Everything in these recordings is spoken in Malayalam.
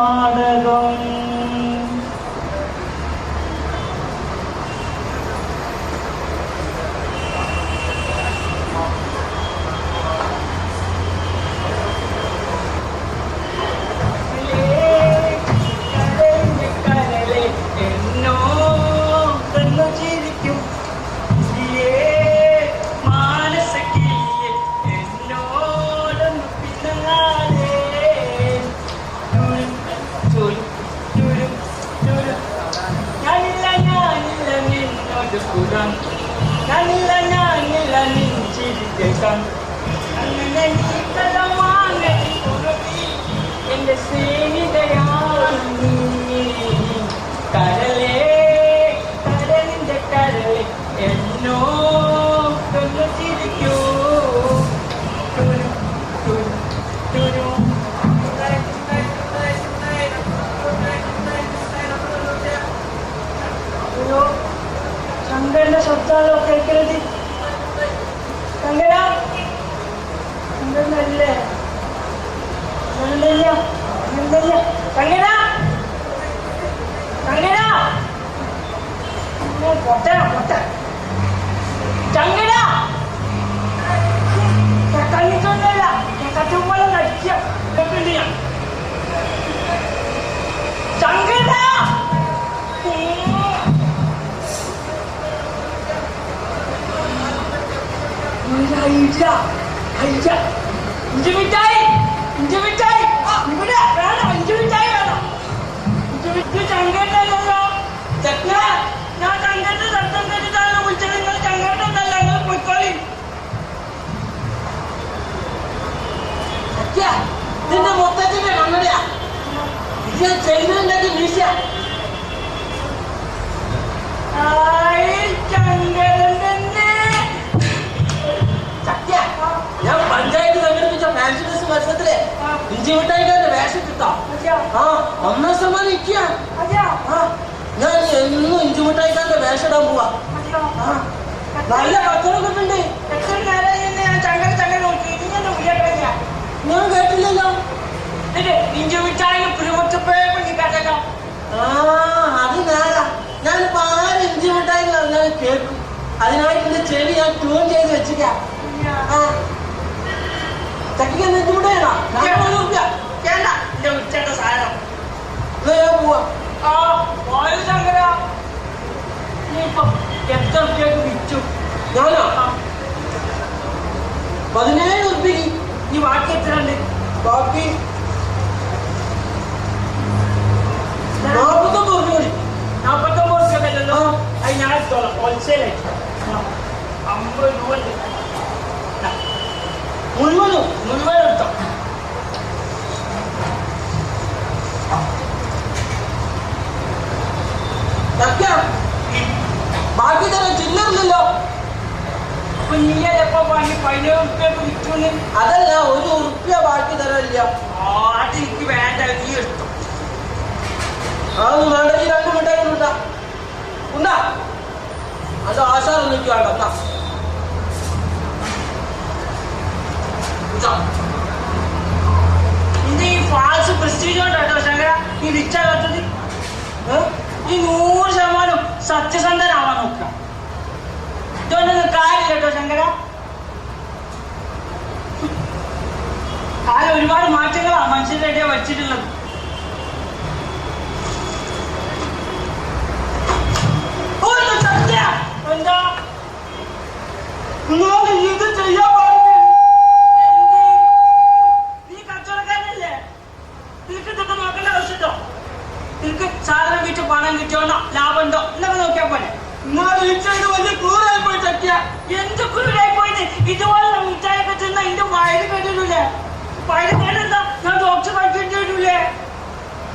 നാടകം. ഞാനില്ല നെഞ്ചിരിക്കാൻ അങ്ങനെ നീ കലമാങ്ങി പുറത്തി എന്റെ സ്നേഹിതയാണ് നീ. കരളേ കരളിന്റെ കരളെ എന്നോ കൊന്നു ചിരിക്കൂ. ശങ്കരന്റെ ശബ്ദാലോ കേൾക്കരുത്. ശങ്കര ശങ്കരനല്ലേ ശങ്കര ശങ്കര പൊട്ട ശങ്കര കണ്ണിച്ചൊന്നല്ല കച്ചുമ്പളം കഴിച്ച ശങ്കര ഇഞ്ചി മിഠായി ഇവിടെ വേണം. ഇഞ്ചി മിഠായി വേണം. ചങ്കേട്ടല്ലോ ചക്ക. ഞാൻ ചങ്കേട്ട് ശബ്ദം കേട്ടിട്ടാണ് വിളിച്ചത്. നിങ്ങൾ ചങ്കേട്ടല്ല, നിങ്ങൾ പൊയ്ക്കോളി. ഇതിന്റെ മൊത്തത്തിന്റെ കണ്ണടയാ ഇത് ചെയ്യുന്നുണ്ടെങ്കിൽ വീശ. ഞാൻ പഞ്ചായത്ത് സംഘടിപ്പിച്ച ഫാൻസി ഡ്രസ് മത്സരത്തിലെ ഇഞ്ചി മിഠായിക്കാരുടെ വേഷം കിട്ടാം. ഒന്നാം സമ്മാനം ഇരിക്കുക. ഞാൻ എന്നും ഇഞ്ചി മിഠായിക്കാരുടെ വേഷം ഇടാൻ പോവാ. നല്ല കച്ചവടമൊക്കെ ഉണ്ട്. ഞാൻ കേട്ടില്ലല്ലോ. ഇഞ്ചി മിഠായി കേട്ടോ. അത് നേരാ. ഞാനിപ്പോ ആരും ഇഞ്ചി മിഠായി പറഞ്ഞാൽ കേൾക്കും. അതിനായിട്ട് എന്റെ ചെവി ഞാൻ ട്യൂൺ ചെയ്ത് വെച്ചിരിക്കാം. ചക്കിക്ക് ഇഞ്ചി മിഠായിടാ. വേണ്ട എന്റെ ഉച്ചയുടെ സാധനം പോവാ. ശങ്കര നീയിപ്പൊ എത്ര രൂപയ്ക്ക് വിറ്റു? ഞാനോ 17 ഉറുപ്പിക്ക്. ഈ ബാക്കി എത്ര ഉണ്ട്? ബാക്കി 49 ഉറുപ്പ കൂടി. 49 ഉറുപ്പല്ലോ. അത് ഞാൻ എടുത്തോളാം. ഹോൾസെയിലായിട്ട് 50 രൂപ ഉണ്ട്. മുഴുവൻ എടുത്തോ. ബാക്കി തരാൻ ചില്ലറില്ലല്ലോ. അപ്പൊ നീയപ്പോ പറഞ്ഞ് 17 ഉറുപ്പ്യക്ക് വിറ്റുന്ന്. അതല്ല, 1 ഉറുപ്പ്യ ബാക്കി തരാനില്ല. അത് എനിക്ക് വേണ്ട, നീ എടുത്തോ. അതൊന്നും വേണ്ട. ഈ 2 മിഠായി ഉണ്ടാ ഉണ്ടാ. അത് ആശാരം നിൽക്കുക വേണ്ട. ഇത് ഈ ഫാൾസ് പ്രസ്റ്റീജ് കൊണ്ടോ ശങ്കര ഈ റിച്ചാകാത്തത്. ഈ 100% സത്യസന്ധനാവാൻ നോക്കുക. ഇതൊന്നും കാര്യമില്ല കേട്ടോ ശങ്കര. കാലം ഒരുപാട് മാറ്റങ്ങളാണ് മനുഷ്യരുടെ ഇടയിൽ വച്ചിട്ടുള്ളത്. എന്താ ഇത് ചെയ്യാൻ പാടില്ല. നീ കച്ചവടക്കാരനല്ലേ? നിനക്ക് ഇതൊക്കെ നോക്കേണ്ട ആവശ്യമുണ്ടോ? നിനക്ക് സാധനം വിറ്റ് പണം കിട്ടിയോണ്ടോ ലാഭം ഉണ്ടോ എന്നൊക്കെ നോക്കിയാൽ പോലെ. വലിയ ക്രൂരായി പോയി ചക്കിയ. എന്ത് ക്രൂരായി പോയത്? ഇതുപോലെ മിഠായിയൊക്കെ തിന്ന എന്റെ വയറ് കേട്ടിട്ടില്ലേ? വയറ് കേട്ടെന്താ ഞാൻ ഡോക്ടർ കാണിച്ചിട്ടില്ലേ?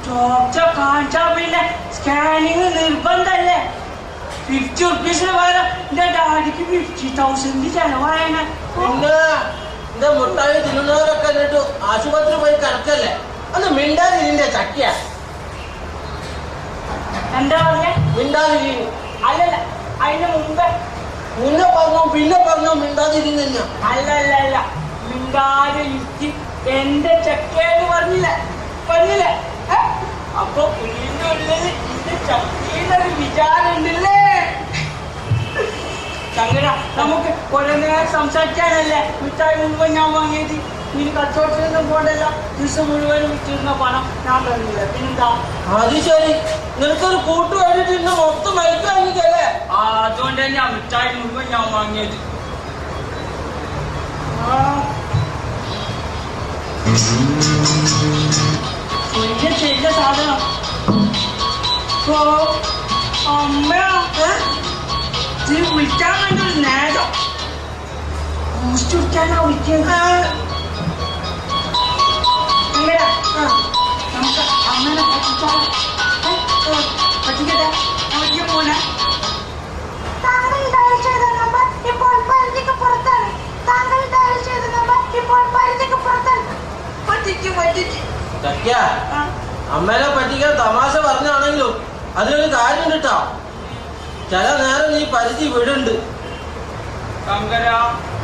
ഡോക്ടർ കാണിച്ചാ പിന്നെ സ്കാനിങ് നിർബന്ധല്ലേ? 50 ഉറുപ്പീസിന് പകരം എന്റെ ഡാഡിക്ക് 50,000 ചെലവായന. പിന്നെ എന്റെ മുട്ടായി തിന്നുന്നവരൊക്കെ എന്നിട്ട് ആശുപത്രി പോയി കിടക്കല്ലേ. അന്ന് മിണ്ടാതിരിന്റെ ചക്കിയ. എന്താ പറഞ്ഞ? മിണ്ടാതിരി. അല്ലല്ല, അതിന് മുമ്പേ പിന്നെ പറഞ്ഞോ മിണ്ടാതിരിഞ്ഞ. അല്ല മിണ്ടാതെ ഇരുത്തി എന്റെ ചക്കേന്ന് പറഞ്ഞില്ലേ? സംസാരിക്കാനല്ലേ മിഠായി മുഴുവൻ ഞാൻ വാങ്ങിയത്. നീ കച്ചവടത്തിനൊന്നും പോകണ്ടല്ല. ദിവസം മുഴുവൻ വിറ്റിരുന്ന പണം ഞാൻ തന്നില്ല. പിന്നെന്താ? അത് ശരി, നിനക്കൊരു കൂട്ട് വേണ്ടിട്ട് ഇന്ന് മൊത്തം മയക്ക് വാങ്ങിക്കല്ലേ? അതുകൊണ്ട് തന്നെ മിഠായി മുഴുവൻ ഞാൻ വാങ്ങിയത്. ചെറിയ സാധനം. അമ്മ വിളിക്കാൻ വേണ്ടി ഒരു നേരം പോസ്റ്റ് വിളിക്കാനാ വിളിക്കുന്നത്. നമുക്ക് അമ്മനെ പറ്റിച്ചാലോ? പറ്റിക്കട്ടെ, പറ്റിക്കാൻ പോണേ. താങ്കൾ ഡയൽ ചെയ്ത നമ്പർ ഇപ്പോൾ പരിധിക്ക് പുറത്താണ്. താങ്കൾ ഡയൽ ചെയ്ത നമ്പർ ഇപ്പോൾ പരിധിക്ക് പുറത്താണ്. അമ്മേനെ പറ്റിക്കാൻ തമാശ പറഞ്ഞാണെങ്കിലും അതിനൊരു കാര്യം കിട്ടാ. ചില നേരം നീ പരിധി വിടുണ്ട്.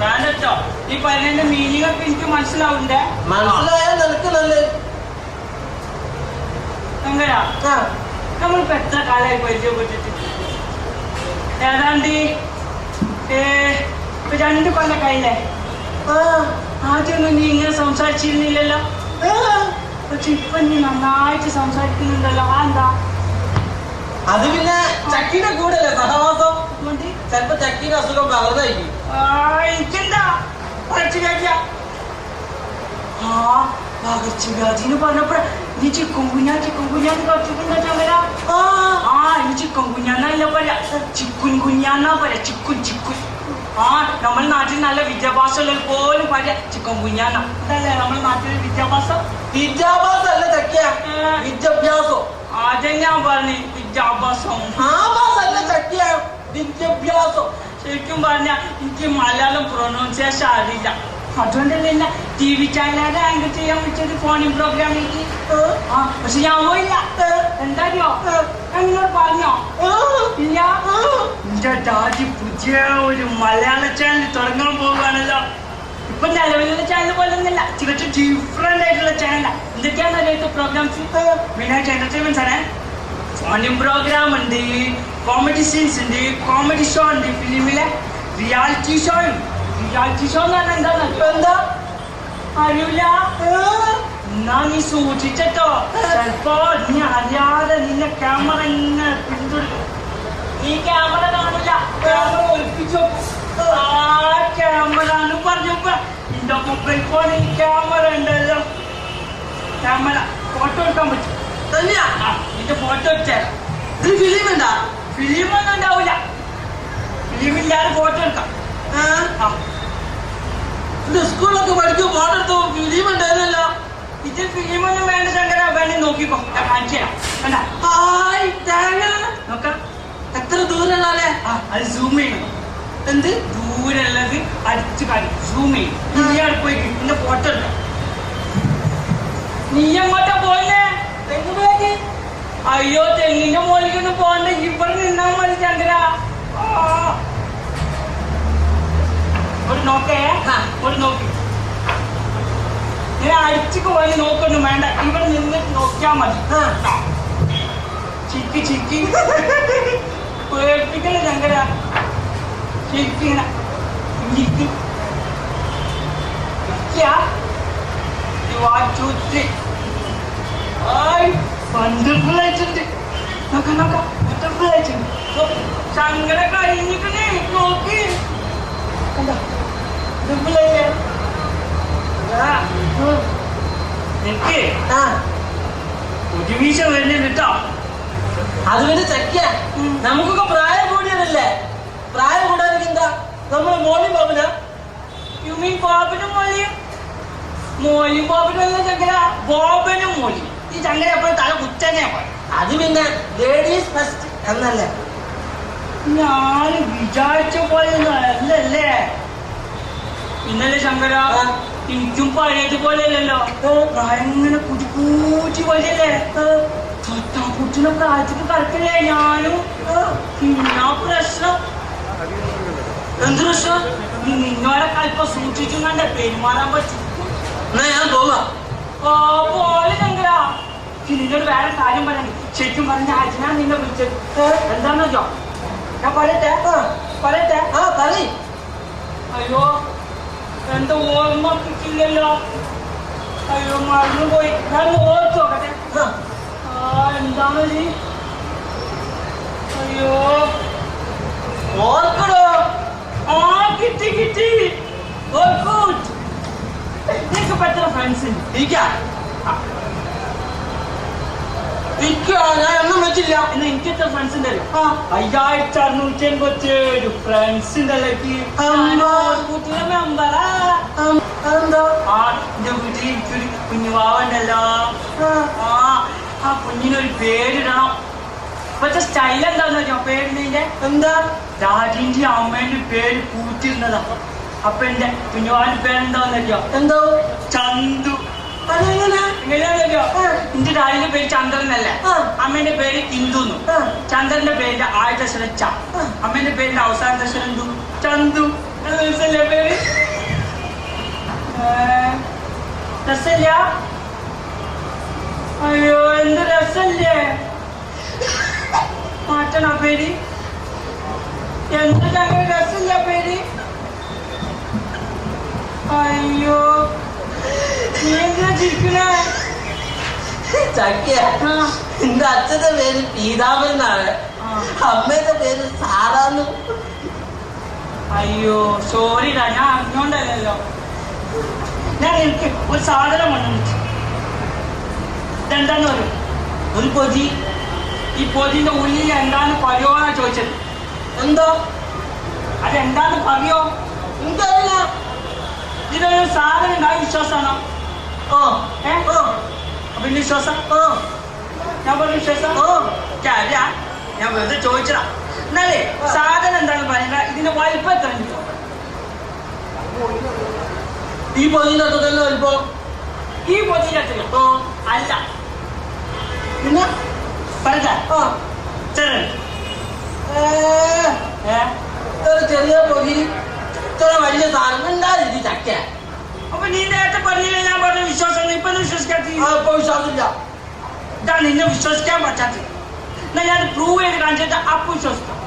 വേണ്ടോ ഈ പറയുന്ന മീനിങ് ഒക്കെ എനിക്ക് മനസ്സിലാവണ്ടേ? മനസ്സിലായാൽ നിനക്ക് നല്ലത്. നമ്മളിപ്പോ എത്ര കാലമായി പരിചയപ്പെട്ടിട്ട്? ഏതാണ്ട് 2 കൊല്ലക്കായില്ലേ? ആദ്യമൊന്നും നീ ഇങ്ങനെ സംസാരിച്ചിരുന്നില്ലല്ലോ. പക്ഷെ ഇപ്പൊ നീ നന്നായിട്ട് സംസാരിക്കുന്നുണ്ടല്ലോ. എന്താ? അത് പിന്നെ ചക്കിന്റെ കൂടല്ലേ സഹവാസം. ചിലപ്പോ ചക്കിന്റെ അസുഖം പകർന്നായിരിക്കും. എനിക്കെന്താ പകർച്ചവ്യാധിയാ? പകർച്ചവ്യാധിന്ന് പറഞ്ഞപ്പോ നീ ചിക്കൻ കുഞ്ഞാന്ന് കുറച്ചിട്ടുണ്ടോ ചമര? ഈ ചിക്കൻ കുഞ്ഞാന്നല്ല പറയാ, ചിക്കുൻ കുഞ്ഞാന്നാ പറയാ. ചിക്കുൻ നമ്മുടെ നാട്ടിൽ നല്ല വിദ്യാഭ്യാസമുള്ളവർ പോലും പറയാ ചിക്കൻ കുഞ്ഞാന്ന. അതല്ലേ നമ്മുടെ നാട്ടിൽ വിദ്യാഭ്യാസം? വിദ്യാഭ്യാസം അല്ല ചക്കിയ, വിദ്യാഭ്യാസം. അതെ ഞാൻ പറഞ്ഞു വിദ്യാഭ്യാസം. അല്ല ചക്കിയ, വിദ്യാഭ്യാസം. ശരിക്കും പറഞ്ഞ എനിക്ക് മലയാളം പ്രൊനൗൺസിയേഷൻ അറിയില്ല. അതുകൊണ്ടല്ലേ എന്നെ TV ചാനലുകാരെ ആങ്കർ ചെയ്യാൻ പറ്റിയത് ഫോണിൻ പ്രോഗ്രാമിലേക്ക്. പക്ഷെ ഞാൻ പോയില്ല. എന്തായോ എന്നോട് പറഞ്ഞോ? ഇല്ല. എന്റെ ഡാഡി പുതിയ ഒരു മലയാള ചാനൽ തുടങ്ങാൻ പോവുകയാണല്ലോ. ഇപ്പൊ നിലവിലുള്ള ചാനൽ പോലെ ഒന്നല്ല, തികച്ചും ഡിഫറെന്റ് ആയിട്ടുള്ള ചാനലാ. എന്തൊക്കെയാണെന്ന് അറിയാത്ത പ്രോഗ്രാംസ്? മെയിനായിട്ട് എന്റർടൈൻമെന്റ്സ് ആണ്. ഫോണിൻ പ്രോഗ്രാം ഉണ്ട്, കോമഡി സീൻസ് ഉണ്ട്, കോമഡി ഷോ ഉണ്ട്, ഫിലിമിലെ റിയാലിറ്റി ഷോ ഉണ്ട്. റിയാലിറ്റി ഷോ എന്ന് പറഞ്ഞാൽ എന്താ അറിയില്ല? എന്നാ നീ സൂക്ഷിച്ചോ. ചിലപ്പോ നീ അറിയാതെ നിന്നെ ക്യാമറ ഇങ്ങനെ പിന്തുടരും. നീ ക്യാമറ കാണില്ല, ക്യാമറ ഒളിപ്പിച്ചു. ക്യാമറ എന്ന് പറഞ്ഞപ്പോ എന്റെ മൊബൈൽ ഫോണിൽ ക്യാമറ ഉണ്ടല്ലോ. ക്യാമറ ഫോട്ടോ എടുക്കാൻ പറ്റും. തന്നെയാ നിന്റെ ഫോട്ടോ വെച്ചേരാം. ഇത് ഫിലിം ഉണ്ടാ? ഫിലിമൊന്നും ഉണ്ടാവില്ല. ഫിലിമില്ലാതെ ഫോട്ടോ എടുക്കാം. സ്കൂളൊക്കെ പഠിക്കും ഫോട്ടോ എടുത്തു ഫിലിം ഉണ്ടായിരുന്നല്ലോ. ഇത് ഫിലിമൊന്നും വേണ്ട ശങ്കര, വേണ്ടി നോക്കിക്കോ, ഞാൻ കാണിച്ചു തരാം. നോക്കാം എത്ര ദൂരല്ലേ? അത് സൂം ചെയ്യണം. എന്ത് ദൂരമുള്ളത് അടിച്ചു കാര്യം സൂം ചെയ്യും. നീ പോയി പിന്നെ ഫോട്ടോ എടുക്കാം. നീ എങ്ങോട്ടാ പോയില്ലേ? തെങ്ങുപോയി. അയ്യോ, തെങ്ങിന്റെ മോളിക്കൊന്നും പോകണ്ട, ഇവിടെ നിന്നാ മതി ചന്ദ്ര. ഒരു നോക്കേ, ഒരു നോക്കി. ഞാൻ അടിച്ചു പോയി നോക്കൊന്നും വേണ്ട, ഇവിടെ നിന്ന് നോക്കിയാ മതി. ചിക്കി പേടിപ്പിക്കല ചങ്കര. ശരിക്കിങ്ങനെ വണ്ടർഫുൾ ആയിട്ടുണ്ട്. നോക്കാം വണ്ടർഫുൾ ആയിട്ടുണ്ട്. ചങ്കര കഴിഞ്ഞിട്ട് നോക്കി എനിക്ക് ഒരു വീശ വരുന്നുണ്ട് കേട്ടോ. അത് പിന്നെ ചക്കിയ, നമുക്കൊക്കെ പ്രായം കൂടിയതല്ലേ. പ്രായം കൂടാതെ എന്താ നമ്മള് മോളിയും ബാബുന? യു മീൻ ബോബനും മോളിയും? മോളിയും ബോബനും അല്ല ചങ്കര, ബോബനും മോളിയും. ഈ ചങ്കര എപ്പോഴും തല കുത്തനെയാ പോയി. അത് പിന്നെ ലേഡീസ് ഫസ്റ്റ് എന്നല്ലേ? ഞാൻ വിചാരിച്ച പോലെ അല്ലല്ലേ. ഇന്നലെ ശങ്കര എനിക്കും പഴയതുപോലെ അല്ലല്ലോ. പ്രായം ഇങ്ങനെ കുറ്റി പോലെയല്ലേ. തൊട്ടാക്കുട്ടിനെ പ്രായത്തിന് കറക്കില്ലേ ഞാനും. പിന്നെ പ്രശ്നം എന്ത് പ്രശ്നം? നിന്നോടൊക്കെ അല്പം സൂക്ഷിച്ചും കണ്ടേ പെരുമാറാൻ പറ്റും. എന്നാ ഞാൻ പോവാ. പോലെ ശങ്കര. നിന്നോട് വേറെ കാര്യം പറയാൻ ശരിക്കും പറഞ്ഞ അച്ഛനാ നിന്നെ വിളിച്ചത്. എന്താണെന്നോ ഞാൻ പറയട്ടെ? പറയും. അയ്യോ എന്താ ഓർമ്മ കിട്ടില്ലല്ലോ. അയ്യോ മറന്നുപോയി. ഞാൻ ഓർത്തു നോക്കട്ടെ. എന്താണ് നീ? അയ്യോ ഓർക്കടോ. കിട്ടി കിട്ടി. നിനക്ക് എത്ര ഫ്രണ്ട്സ് ഉണ്ട്? ഞാൻ എണ്ണം വെച്ചില്ല. ഇന്ന് എനിക്ക് എത്ര ഫ്രണ്ട്സ് ഉണ്ടല്ലോ? 5687 ഫ്രണ്ട്സ് ഉണ്ടല്ലോ. മെമ്പറാ. എന്താ? എന്റെ വീട്ടിൽ എനിക്കൊരു കുഞ്ഞുവാവുണ്ടല്ലോ. ആ കുഞ്ഞിനൊരു പേരിടണം. ഇപ്പത്തെ സ്റ്റൈൽ എന്താന്ന് വെച്ചോ പേരിന്റെ? എന്താ? ഡാഡിന്റെ അമ്മേന്റെ പേര് കൂട്ടിരുന്നതാ. അപ്പൊ എന്റെ കുഞ്ഞുവാന്റെ പേരെന്താന്ന് വെച്ചോ? എന്തോ? ചന്തു. അതെങ്ങനെ? എങ്ങനെയാണെന്നോ? എന്റെ ഡാഡിന്റെ പേര് ചന്ദ്രനല്ലേ, അമ്മേന്റെ പേര് ഇന്ദുന്നു. ചന്ദ്രന്റെ പേരിന്റെ ആദ്യത്തെ അക്ഷരം ച, അമ്മേന്റെ പേരിന്റെ അവസാനത്തെ അക്ഷരം എന്തു? ചന്തു. രസല്ലേ പേര്? രസല്ല? അയ്യോ എന്ത് രസല്ലേ? മാറ്റണ പേര്? എന്ത് ഞങ്ങൾ രസല്ല പേര്? അയ്യോ നീ എന്തിനാ ചിരിക്കണേ? ചക്കിയ, എന്റെ അച്ഛന്റെ പേര് പീതാമൻ എന്നാണ്, അമ്മയുടെ പേര് സാറാന്ന്. അയ്യോ സോറിടാ, ഞാൻ അറിഞ്ഞോണ്ടല്ലോ. ഞാൻ എനിക്ക് ഒരു സാധനം കൊണ്ടുവന്നിട്ട് ഇതെന്താന്ന് പറയും? ഒരു പൊതി. ഈ പൊതിന്റെ ഉള്ളിൽ എന്താന്ന് പറയുമോന്നാ ചോദിച്ചത്. എന്തോ? അതെന്താന്ന് പറയോ? എനിക്കറിയില്ല. ഇതിനൊരു സാധനം ഉണ്ടാവും. വിശ്വാസമാണോ? അപ്പൊ വിശ്വാസം? ഞാൻ പറഞ്ഞ വിശ്വാസം? ഞാൻ വെറുതെ ചോദിച്ചതാ. എന്നാലേ സാധനം എന്താണെന്ന് പറയുക. ഇതിന്റെ വലിപ്പം എത്ര കിട്ടും? ഈ പൊതിന്റെ അത്ര തന്നെ വലിപ്പം. ഈ പൊതിന്റെ അത്ര അല്ല. പിന്നെ പറഞ്ഞ ചെറിയ പൊതി ഇത്ര വലിയ സാധനം ഉണ്ടായിരുന്നു ചക്ക. അപ്പൊ നീ നേരത്തെ പറഞ്ഞില്ല ഞാൻ പറഞ്ഞ വിശ്വാസം. ഇപ്പൊ വിശ്വസിക്കാത്ത? ഇപ്പൊ വിശ്വാസമില്ല. ഇതാ നിന്നെ വിശ്വസിക്കാൻ പറ്റാത്ത. എന്നാ ഞാൻ പ്രൂവ് ചെയ്ത് കാണിച്ചിട്ട് അപ്പൊ വിശ്വസിക്കാം.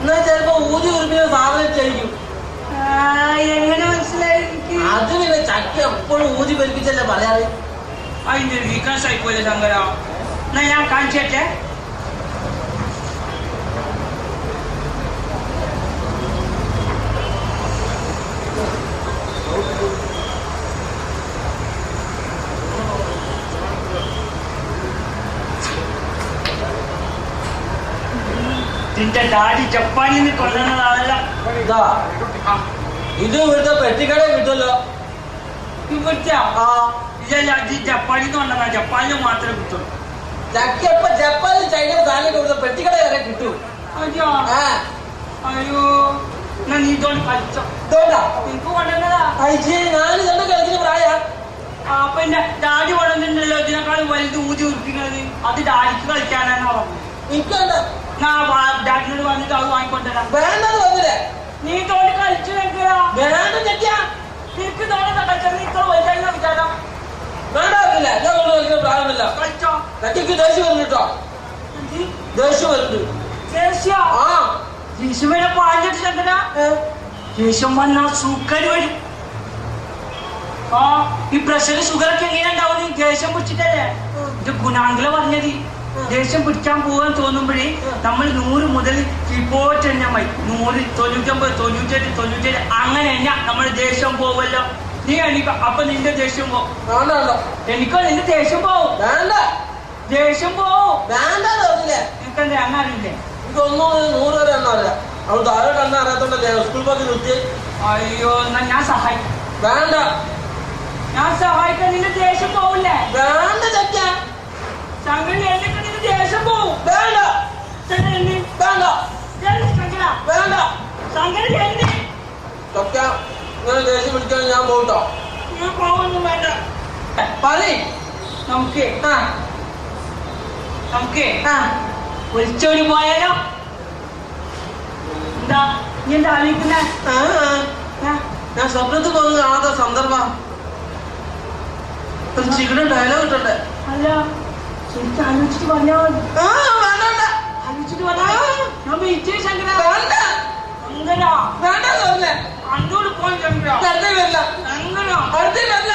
എന്നാ ചിലപ്പോ ഊതി ഉറുപ്പിയ സാധനം ചെയ്യും. എങ്ങനെ മനസ്സിലായി? അത് പിന്നെ ചക്ക എപ്പോഴും ഊതി പെരുപ്പിച്ചല്ലേ പറയാറ്. അതിന്റെ ഒരു വീക്ക്നെസ് ആയിപ്പോലെ ശങ്കര. എന്നാ ഞാൻ കാണിച്ചേ. നിന്റെ ഡാഡി ജപ്പാനിൽ നിന്ന് കൊണ്ടുവന്നതാണല്ലോ. ഇതാ ഇത് ഇവിടുത്തെ പെട്ടിക്കട കിട്ടുമല്ലോ. ഇവിടുത്തെ ഇതല്ല, അത് ജപ്പാനിൽ നിന്ന് കൊണ്ടുവന്ന. ജപ്പാനിൽ മാത്രമേ കിട്ടുള്ളൂ. ചക്ക ഇപ്പൊ ജപ്പാനിൽ ചൈനയിൽ സാധനം കൊടുത്ത പെട്ടിക്കട വരെ കിട്ടും. അയ്യോ അയ്യോ, എന്നാ നീ ഇതോണ്ട് കളിച്ചോ. നിനക്ക് കൊണ്ടുവന്നതാ. ഞാൻ ഇതൊക്കെ കളിക്കുന്ന പ്രായ. അപ്പൊ എന്റെ ഡാഡി കൊണ്ടുവന്നിട്ടുണ്ടല്ലോ ഇതിനേക്കാളും വലുത് ഊതി ഉറപ്പിക്കുന്നത്. അത് ഡാഡിക്ക് കളിക്കാനാണ് പറഞ്ഞു. എനിക്കുണ്ട്. ഡാഡിനോട് വന്നിട്ട് അത് വാങ്ങിക്കൊണ്ടുവരാം. വേണ്ടത് വന്നില്ലേ? നീ തോണ്ടി കളിച്ചു വെക്കലാ. വേണ്ട ചക്ക, നിനക്ക് തോന്നി കളിച്ചത് ഇത്ര വലുതായി വിചാരം. വേണ്ട വന്നില്ല. ഞാൻ കൊണ്ട് കളിക്കുന്ന പ്രായമല്ല. കളിച്ചോ. ചക്കയ്ക്ക് ദേഷ്യം വരുന്നു കേട്ടോ. ദേഷ്യം വരുന്നു. ദേഷ്യം പാലിട്ട് ചന്ദ്ര. ദേഷ്യം വന്നാൽ സുഖര് വരും. ഈ പ്രഷർ ഷുഗറൊക്കെ എങ്ങനെ ഉണ്ടാവും? ദേഷ്യം പിടിച്ചിട്ടല്ലേ. ഇത് ഗുണാംഗല പറഞ്ഞത്. ദേഷ്യം പിടിക്കാൻ പോകാൻ തോന്നുമ്പോഴേ നമ്മൾ 100 മുതൽ റിപ്പോർട്ട് തന്നെ മതി. 100, 99, 98, 97 അങ്ങനെ തന്നെ നമ്മുടെ ദേഷ്യം പോവല്ലോ. നീ എണീക്ക, അപ്പൊ നിന്റെ ദേഷ്യം പോവും. എനിക്കോ നിന്റെ ദേഷ്യം പോവും. ദേഷ്യം പോവും. നിനക്കെന്താ എണ്ണ അറിയില്ലേ? ഇതൊന്നും 100 വരെ എണ്ണ അറിയാം. അവൾ താഴോട്ട് എണ്ണ അറിയാത്തോണ്ടല്ലേ സ്കൂൾ ബാക്കി നിർത്തി. അയ്യോ എന്നാ ഞാൻ സഹായിക്കാം. വേണ്ട, ഞാൻ സഹായിക്കാൻ. നിന്റെ ദേഷ്യം പോവില്ലേ? വേണ്ട ചക്ക. സംഗതി എന്നിട്ട് നിന്റെ ദേഷ്യം പോവും. വേണ്ട വേണ്ട വേണ്ട സംഗതി എന്ത്? ചക്ക ഇങ്ങനെ ദേഷ്യം പിടിക്കാൻ ഞാൻ പോകട്ടോ. ഞാൻ പോവൊന്നും വേണ്ട. പറയ്. നമുക്ക് ഒളിച്ചോടി പോയാലോ? എന്താ നീ എന്താ ആലോചിക്കുന്നേ? ഞാൻ സ്വപ്നത്തിൽ പോകുന്ന കാണാത്ത സന്ദർഭം. ചിക്കനും ഡയലോഗ് ഇട്ടേ. അല്ല ശരിക്കും ആലോചിച്ചിട്ട് പറഞ്ഞാ മതി. വേണ്ട, ആലോചിച്ചിട്ട് പറഞ്ഞാ ഞാൻ വെയിറ്റ് ശങ്കര. വേണ്ട, ശങ്കര വേണ്ട കണ്ടോട് പോയി ചന്ദ്ര. അടുത്തേ വരില്ല, എങ്ങനെയാ? അടുത്തേ വരില്ല.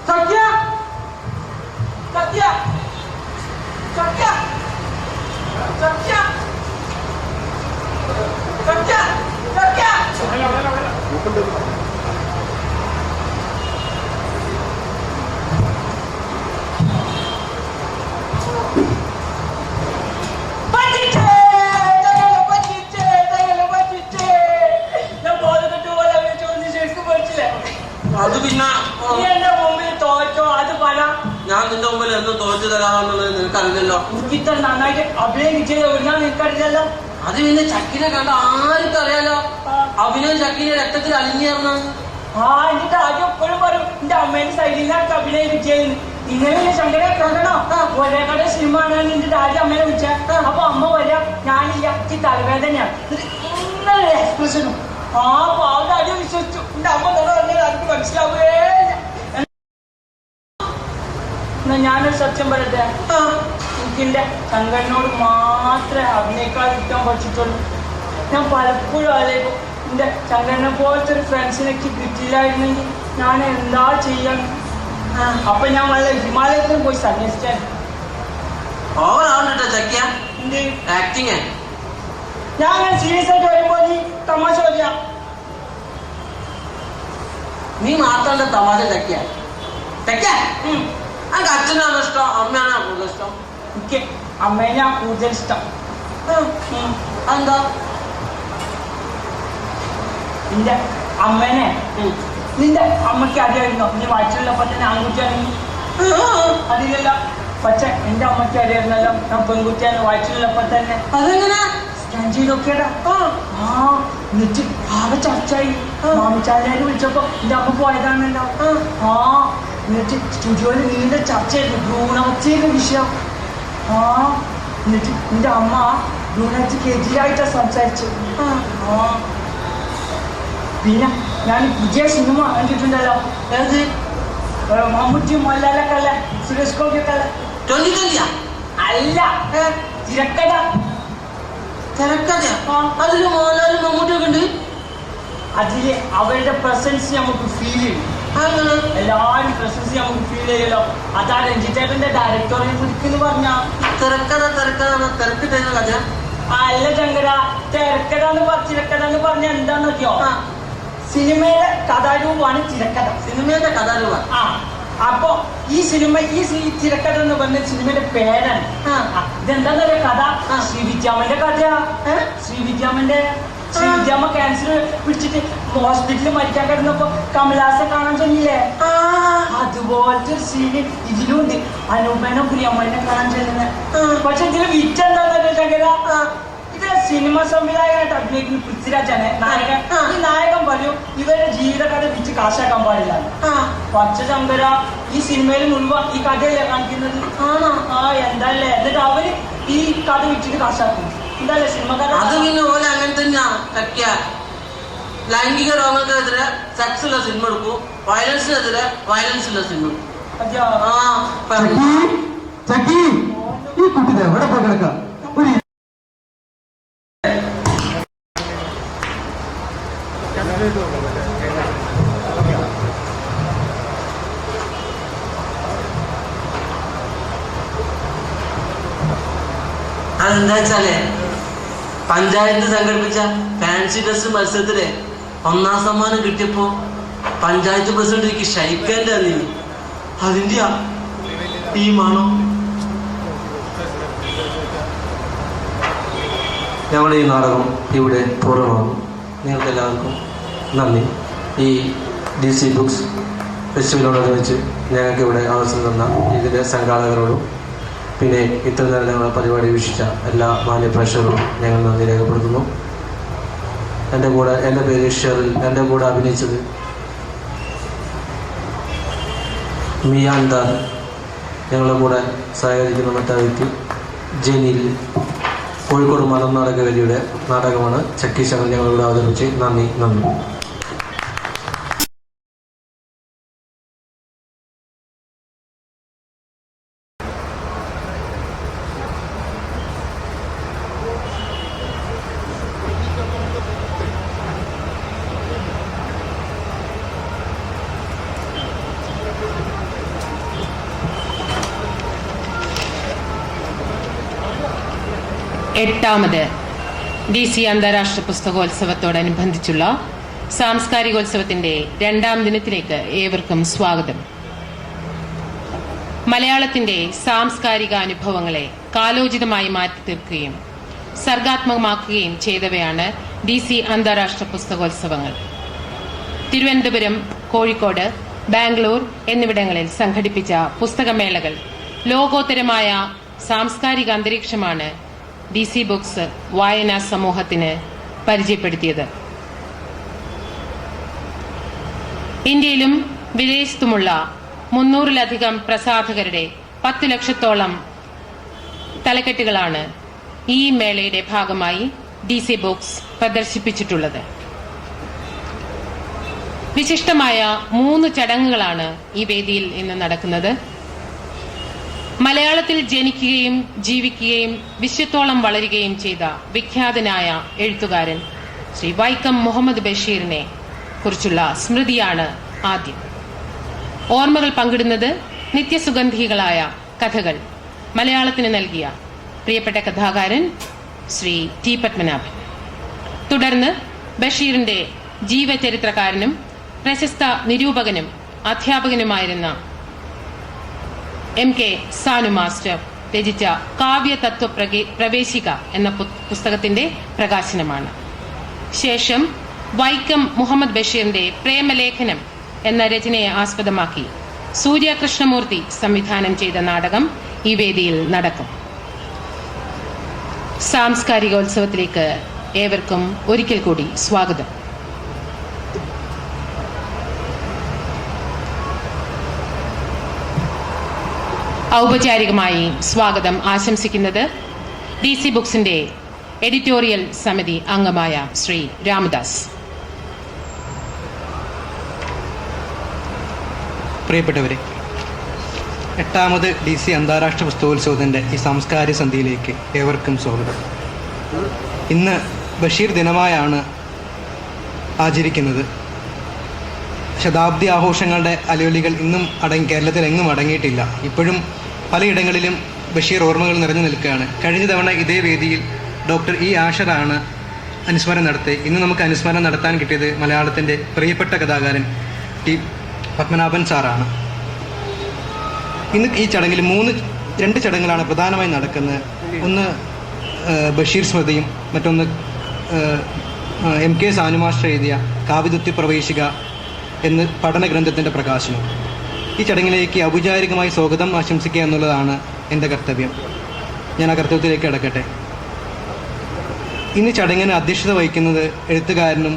സത്യ സത്യ സത്യ സത്യ സത്യ സത്യ അത് പിന്നെ നീ എന്റെ മുമ്പിൽ തോറ്റോ അത് പറ. ഞാൻ നിന്റെ മുമ്പിൽ എന്നും തോറ്റു തരാമെന്നുള്ളത് നിനക്കറിയില്ലല്ലോ. എനിക്ക് ഇത്ര നന്നായിട്ട് അഭിനയിച്ചത് ഞാൻ നിനക്കറിയില്ലല്ലോ. അത് പിന്നെ ചക്കിനെ കണ്ട ആർക്കും അറിയാലോ. അഭിനയം ചക്കിനെ രക്തത്തിൽ അലിഞ്ഞേർന്ന. ആ എന്നിട്ട് ആദ്യം എപ്പോഴും പറയും എന്റെ അമ്മേന്റെ സൈഡിലേക്ക് അഭിനയിച്ചേന്ന്. ഇന്നലെ ശങ്കര കണ്ടോ ഒരേ കട സിനിമ കാണാൻ എന്റെ ആദ്യം അമ്മേനെ വിളിച്ച. അപ്പൊ അമ്മ വരാം, ഞാനില്ല, എനിക്ക് തലവേദനയാണ്. ഇങ്ങനെ എക്സ്പ്രഷനും ആ പാവം ആദ്യം വിശ്വസിച്ചു. എന്റെ അമ്മ തന്നെ പറഞ്ഞാൽ എനിക്ക് മനസ്സിലാവേ. എന്നാ ഞാനൊരു സത്യം പറയട്ടെ, എനിക്കെന്റെ ശങ്കരനോട് മാത്രമേ അഭിനയിക്കാതിരിക്കാൻ പഠിച്ചിട്ടുള്ളൂ. ഞാൻ പലപ്പോഴും ആലോചിക്കും എന്റെ ശങ്കരനെ പോലത്തെ ഒരു ഫ്രണ്ട്സിനൊക്കെ കിട്ടിയില്ലായിരുന്നെങ്കിൽ ഞാൻ എന്താ ചെയ്യാൻ. അപ്പൊ ഞാൻ വല്ല ഹിമാലയത്തിൽ പോയി സന്യസിച്ചാൽ. ഓവറാവണ്ടോ ചക്കിയ എന്ത് ആക്ടിങ്. ഞാൻ അങ്ങനെ സീരിയസ് ആയിട്ട് വരുമ്പോ നീ തമാശ പറയാം. നീ മാത്രം തമാശ ചക്കിയ ചക്കിയ. എനിക്ക് അച്ഛനാണ് ഇഷ്ടം, അമ്മയാണ് കൂടുതൽ ഇഷ്ടം. എനിക്ക് അമ്മേനെ കൂടുതൽ ഇഷ്ടം. എന്താ? നിന്റെ അമ്മേനെ നിന്റെ അമ്മയ്ക്ക് അറിയായിരുന്നോ നീ വയറ്റിലുള്ളപ്പോ തന്നെ ആൺകുട്ടിയാണെങ്കിൽ? അറിയില്ലല്ലോ. പക്ഷെ എന്റെ അമ്മയ്ക്ക് അറിയായിരുന്നല്ലോ ഞാൻ പെൺകുട്ടിയാണ് വയറ്റിലുള്ളപ്പോ തന്നെ. അതെങ്ങനെ? സ്കാൻ ചെയ്ത് നോക്കിയടാ. എന്നിട്ട് ആകെ ചർച്ചയായി. മാമിച്ചാലാര് വിളിച്ചപ്പോ എന്റെ അമ്മ പോയതാണല്ലോ. എന്നിട്ട് സ്റ്റുഡിയോയിൽ നീണ്ട ചർച്ചയായിരുന്നു ഭ്രൂണഹത്യയുടെ വിഷയം. എന്നിട്ട് എന്റെ അമ്മ ഭ്രൂണഹത്യക്ക് എതിരായിട്ടാ സംസാരിച്ചു. പിന്നെ ഞാൻ പുതിയ സിനിമ കണ്ടിട്ടുണ്ടല്ലോ. ഏത്? മമ്മൂട്ടി മോഹൻലാലൊക്കെ അല്ല, സുരേഷ് ഗോപിയൊക്കെ അല്ല. 2020 അല്ല, തിരക്കഥ. തിരക്കഥയാ? അതില് മോഹൻലാലും മമ്മൂട്ടിയൊക്കെ ഉണ്ട്. അതില് അവരുടെ പ്രസൻസ് നമുക്ക് ഫീൽ ചെയ്യും. എല്ലാരും പ്രസൻസ് നമുക്ക് ഫീൽ ചെയ്യല്ലോ. അതാ രഞ്ജിത്തേട്ടന്റെ ഡയറക്ടോറിയൽ കുറിക്കെന്ന് പറഞ്ഞ തിരക്കഥ. തിരക്ക് തരുന്ന കഥ അല്ല ചങ്കര. തിരക്കഥ എന്ന് പറഞ്ഞ എന്താണെന്നറിയോ? സിനിമയുടെ കഥാരൂപമാണ് തിരക്കഥ. സിനിമയുടെ കഥാരൂപ. അപ്പൊ ഈ തിരക്കഥ എന്ന് പറഞ്ഞ സിനിമയുടെ പേരാണ്. ഇതെന്താന്ന് പറയാ കഥ? ശ്രീവിദ്യാമന്റെ കഥയാ. ശ്രീവിദ്യാമ്മ ക്യാൻസർ പിടിച്ചിട്ട് ഹോസ്പിറ്റലിൽ മരിക്കാൻ കിടന്നപ്പോ കമലാസെ കാണാൻ ചെല്ലില്ലേ? അതുപോലത്തെ ഒരു സീന് ഇതിലുണ്ട്. അനൂപേനും പ്രിയമ്മനെ കാണാൻ ചെല്ലുന്നത്. പക്ഷെ ഇതിൽ വിറ്റെന്താന്ന് ശങ്കര, ഇത് സിനിമ സംവിധായകനായിട്ട് അഭിനയിക്കുന്ന പൃഥ്വിരാജാണ് നായകൻ. ഈ നായകൻ പറയും ഇവരുടെ ജീവിതകഥ വിറ്റ് കാശാക്കാൻ പാടില്ല. പക്ഷെ ശങ്കര ഈ സിനിമയിൽ മുഴുവൻ ഈ കഥയല്ലേ കാണിക്കുന്നത്. എന്തല്ലേ എന്നിട്ട് അവര് ഈ കഥ വിറ്റിട്ട് കാശാക്കും. എന്താല്ലേ സിനിമക്കാര? അത് പിന്നെ പോലെ അങ്ങനെ തന്നെയാ. ലൈംഗിക രോഗങ്ങൾക്കെതിരെ സെക്സ് ഉള്ള സിനിമ എടുക്കും, വയലൻസിനെതിരെ വയലൻസ് ഉള്ള സിനിമ എടുക്കും. ഈ കുട്ടി എവിടെ പോയി കിടക്കാം? അതെന്താ വെച്ചാലേ പഞ്ചായത്ത് സംഘടിപ്പിച്ച ഫാൻസി ഡ്രസ് മത്സരത്തില് 1ാം സമ്മാനം കിട്ടിയപ്പോ പഞ്ചായത്ത് പ്രസിഡന്റ് എനിക്ക് ഷൈക്കാൻ്റെ തന്നിന്. അതിന്റെ ഈ മണം. ഞങ്ങളുടെ ഈ നാടകം ഇവിടെ പൂർണ്ണമാകും. നിങ്ങൾക്ക് എല്ലാവർക്കും നന്ദി. ഈ DC ബുക്സ് ഫെസ്റ്റിവലോടനുബന്ധിച്ച് ഞങ്ങൾക്ക് ഇവിടെ അവസരം തന്ന ഇതിൻ്റെ സംഘാടകരോടും പിന്നെ ഇത്ര നേരം ഞങ്ങളുടെ പരിപാടി വീക്ഷിച്ച എല്ലാ മാന്യപ്രേക്ഷകരോടും ഞങ്ങൾ നന്ദി രേഖപ്പെടുത്തുന്നു. എൻ്റെ പേര് ഷെറിൽ. എൻ്റെ കൂടെ അഭിനയിച്ചത് മിയാൻദാർ. ഞങ്ങളുടെ കൂടെ സഹകരിക്കുന്ന മറ്റേ വ്യക്തി ജനീൽ. കോഴിക്കോട് മലം നാടകവേദിയുടെ നാടകമാണ് ചക്കി ശങ്കർ ഞങ്ങളിവിടെ അവതരിപ്പിച്ച്. നന്ദി. എട്ടാമത് DC അന്താരാഷ്ട്ര പുസ്തകോത്സവത്തോടനുബന്ധിച്ചുള്ള സാംസ്കാരികോത്സവത്തിൻ്റെ 2ാം ദിനത്തിലേക്ക് ഏവർക്കും സ്വാഗതം. മലയാളത്തിൻ്റെ സാംസ്കാരിക അനുഭവങ്ങളെ കാലോചിതമായി മാറ്റിത്തീർക്കുകയും സർഗാത്മകമാക്കുകയും ചെയ്തവയാണ് DC അന്താരാഷ്ട്ര പുസ്തകോത്സവങ്ങൾ. തിരുവനന്തപുരം, കോഴിക്കോട്, ബാംഗ്ലൂർ എന്നിവിടങ്ങളിൽ സംഘടിപ്പിച്ച പുസ്തകമേളകൾ ലോകോത്തരമായ സാംസ്കാരിക അന്തരീക്ഷമാണ് DC ബുക്സ് വായനാ സമൂഹത്തിന് പരിചയപ്പെടുത്തിയത്. ഇന്ത്യയിലും വിദേശത്തുമുള്ള 300-ലധികം പ്രസാധകരുടെ 10 ലക്ഷത്തോളം തലക്കെട്ടുകളാണ് ഈ മേളയുടെ ഭാഗമായി DC ബുക്സ് പ്രദർശിപ്പിച്ചിട്ടുള്ളത്. വിശിഷ്ടമായ 3 ചടങ്ങുകളാണ് ഈ വേദിയിൽ ഇന്ന് നടക്കുന്നത്. മലയാളത്തിൽ ജനിക്കുകയും ജീവിക്കുകയും വിശ്വത്തോളം വളരുകയും ചെയ്ത വിഖ്യാതനായ എഴുത്തുകാരൻ ശ്രീ വൈക്കം മുഹമ്മദ് ബഷീറിനെ കുറിച്ചുള്ള സ്മൃതിയാണ് ആദ്യം. ഓർമ്മകൾ പങ്കിടുന്നത് നിത്യസുഗന്ധികളായ കഥകൾ മലയാളത്തിന് നൽകിയ പ്രിയപ്പെട്ട കഥാകാരൻ ശ്രീ T. പത്മനാഭൻ. തുടർന്ന് ബഷീറിന്റെ ജീവചരിത്രകാരനും പ്രശസ്ത നിരൂപകനും അധ്യാപകനുമായിരുന്ന MK സാനു മാസ്റ്റർ രചിച്ച കാവ്യതത്വ പ്രവേശിക എന്ന പുസ്തകത്തിന്റെ പ്രകാശനമാണ്. ശേഷം വൈക്കം മുഹമ്മദ് ബഷീറിന്റെ പ്രേമലേഖനം എന്ന രചനയെ ആസ്പദമാക്കി സൂര്യകൃഷ്ണമൂർത്തി സംവിധാനം ചെയ്ത നാടകം ഈ വേദിയിൽ നടക്കും. സാംസ്കാരികോത്സവത്തിലേക്ക് ഏവർക്കും ഒരിക്കൽ കൂടി സ്വാഗതം. ഔപചാരികമായി സ്വാഗതം ആശംസിക്കുന്നത് DC ബുക്സിന്റെ എഡിറ്റോറിയൽ സമിതി അംഗമായ ശ്രീ രാമദാസ്. പ്രിയപ്പെട്ടവരെ, 8ാമത് DC അന്താരാഷ്ട്ര പുസ്തകോത്സവത്തിൻ്റെ ഈ സാംസ്കാരിക സന്ധ്യയിലേക്ക് ഏവർക്കും സ്വാഗതം. ഇന്ന് ബഷീർ ദിനമായാണ് ആചരിക്കുന്നത്. ശതാബ്ദി ആഘോഷങ്ങളുടെ അലയൊലികൾ ഇന്നും കേരളത്തിൽ എങ്ങും അടങ്ങിയിട്ടില്ല. ഇപ്പോഴും പലയിടങ്ങളിലും ബഷീർ ഓർമ്മകൾ നിറഞ്ഞു നിൽക്കുകയാണ്. കഴിഞ്ഞ തവണ ഇതേ വേദിയിൽ ഡോക്ടർ E. ആഷറാണ് അനുസ്മരണം നടത്തി. ഇന്ന് നമുക്ക് അനുസ്മരണം നടത്താൻ കിട്ടിയത് മലയാളത്തിൻ്റെ പ്രിയപ്പെട്ട കഥാകാരൻ T. പത്മനാഭൻ സാറാണ്. ഇന്ന് ഈ ചടങ്ങിൽ 2 ചടങ്ങുകളാണ് പ്രധാനമായി നടക്കുന്നത്. ഒന്ന് ബഷീർ സ്മൃതിയും മറ്റൊന്ന് MK സാനു മാസ്റ്റർ എഴുതിയ കാവ്യതത്വ പ്രവേശിക എന്ന് പഠനഗ്രന്ഥത്തിൻ്റെ പ്രകാശനം. ഈ ചടങ്ങിലേക്ക് ഔപചാരികമായി സ്വാഗതം ആശംസിക്കുക എന്നുള്ളതാണ് എൻ്റെ കർത്തവ്യം. ഞാൻ ആ കർത്തവ്യത്തിലേക്ക് കടക്കട്ടെ. ഇന്ന് ചടങ്ങിന് അധ്യക്ഷത വഹിക്കുന്നത് എഴുത്തുകാരനും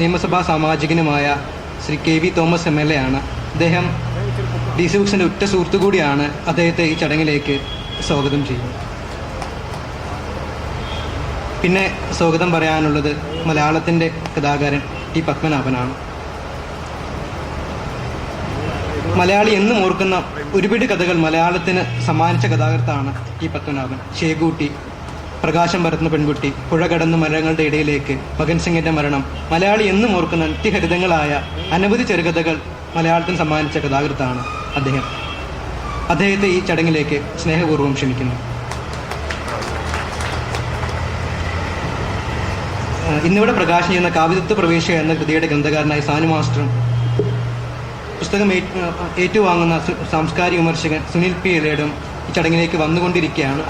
നിയമസഭാ സാമാജികനുമായ ശ്രീ KV തോമസ് MLA ആണ്. അദ്ദേഹം DC ബുക്സിൻ്റെ ഉറ്റ സുഹൃത്തു കൂടിയാണ്. അദ്ദേഹത്തെ ഈ ചടങ്ങിലേക്ക് സ്വാഗതം ചെയ്യും. പിന്നെ സ്വാഗതം പറയാനുള്ളത് മലയാളത്തിൻ്റെ കഥാകാരൻ T. പത്മനാഭനാണ്. മലയാളി എന്നും ഓർക്കുന്ന ഒരുപിടി കഥകൾ മലയാളത്തിന് സമ്മാനിച്ച കഥാകൃത്താണ് T. പത്മനാഭൻ. ശേഖൂട്ടി, പ്രകാശം പരത്തുന്ന പെൺകുട്ടി, പുഴ കടന്ന് മരങ്ങളുടെ ഇടയിലേക്ക്, ഭഗൻ സിംഗിൻ്റെ മരണം, മലയാളി എന്നും ഓർക്കുന്ന നിത്യഹരിതങ്ങളായ അനവധി ചെറുകഥകൾ മലയാളത്തിന് സമ്മാനിച്ച കഥാകൃത്താണ് അദ്ദേഹം. അദ്ദേഹത്തെ ഈ ചടങ്ങിലേക്ക് സ്നേഹപൂർവ്വം ക്ഷണിക്കുന്നു. ഇന്നിവിടെ പ്രകാശനം ചെയ്യുന്ന കാവ്യതത്വ പ്രവേശിക എന്ന കൃതിയുടെ ഗ്രന്ഥകാരനായ സാനു മാസ്റ്ററും പുസ്തകം ഏറ്റുവാങ്ങുന്ന സാംസ്കാരിക വിമർശകൻ സുനിൽ P. ഇളയടും ഈ ചടങ്ങിലേക്ക് വന്നുകൊണ്ടിരിക്കുകയാണ്.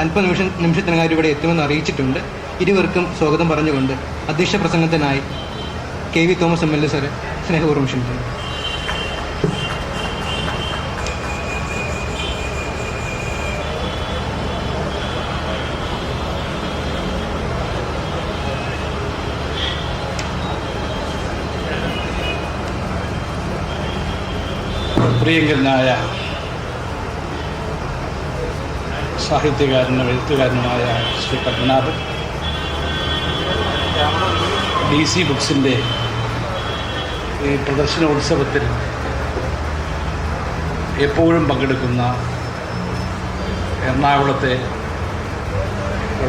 നിമിഷത്തിനകം ഇവിടെ എത്തുമെന്ന് അറിയിച്ചിട്ടുണ്ട്. ഇരുവർക്കും സ്വാഗതം പറഞ്ഞുകൊണ്ട് അധ്യക്ഷ പ്രസംഗത്തിനായി KV തോമസ് MLA സാറെ സ്നേഹപൂർവ്വം ക്ഷണിക്കുന്നു. പ്രിയങ്കരനായ സാഹിത്യകാരനും എഴുത്തുകാരനുമായ ശ്രീ പത്മനാഭൻ, DC ബുക്സിൻ്റെ ഈ പ്രദർശനോത്സവത്തിൽ എപ്പോഴും പങ്കെടുക്കുന്ന എറണാകുളത്തെ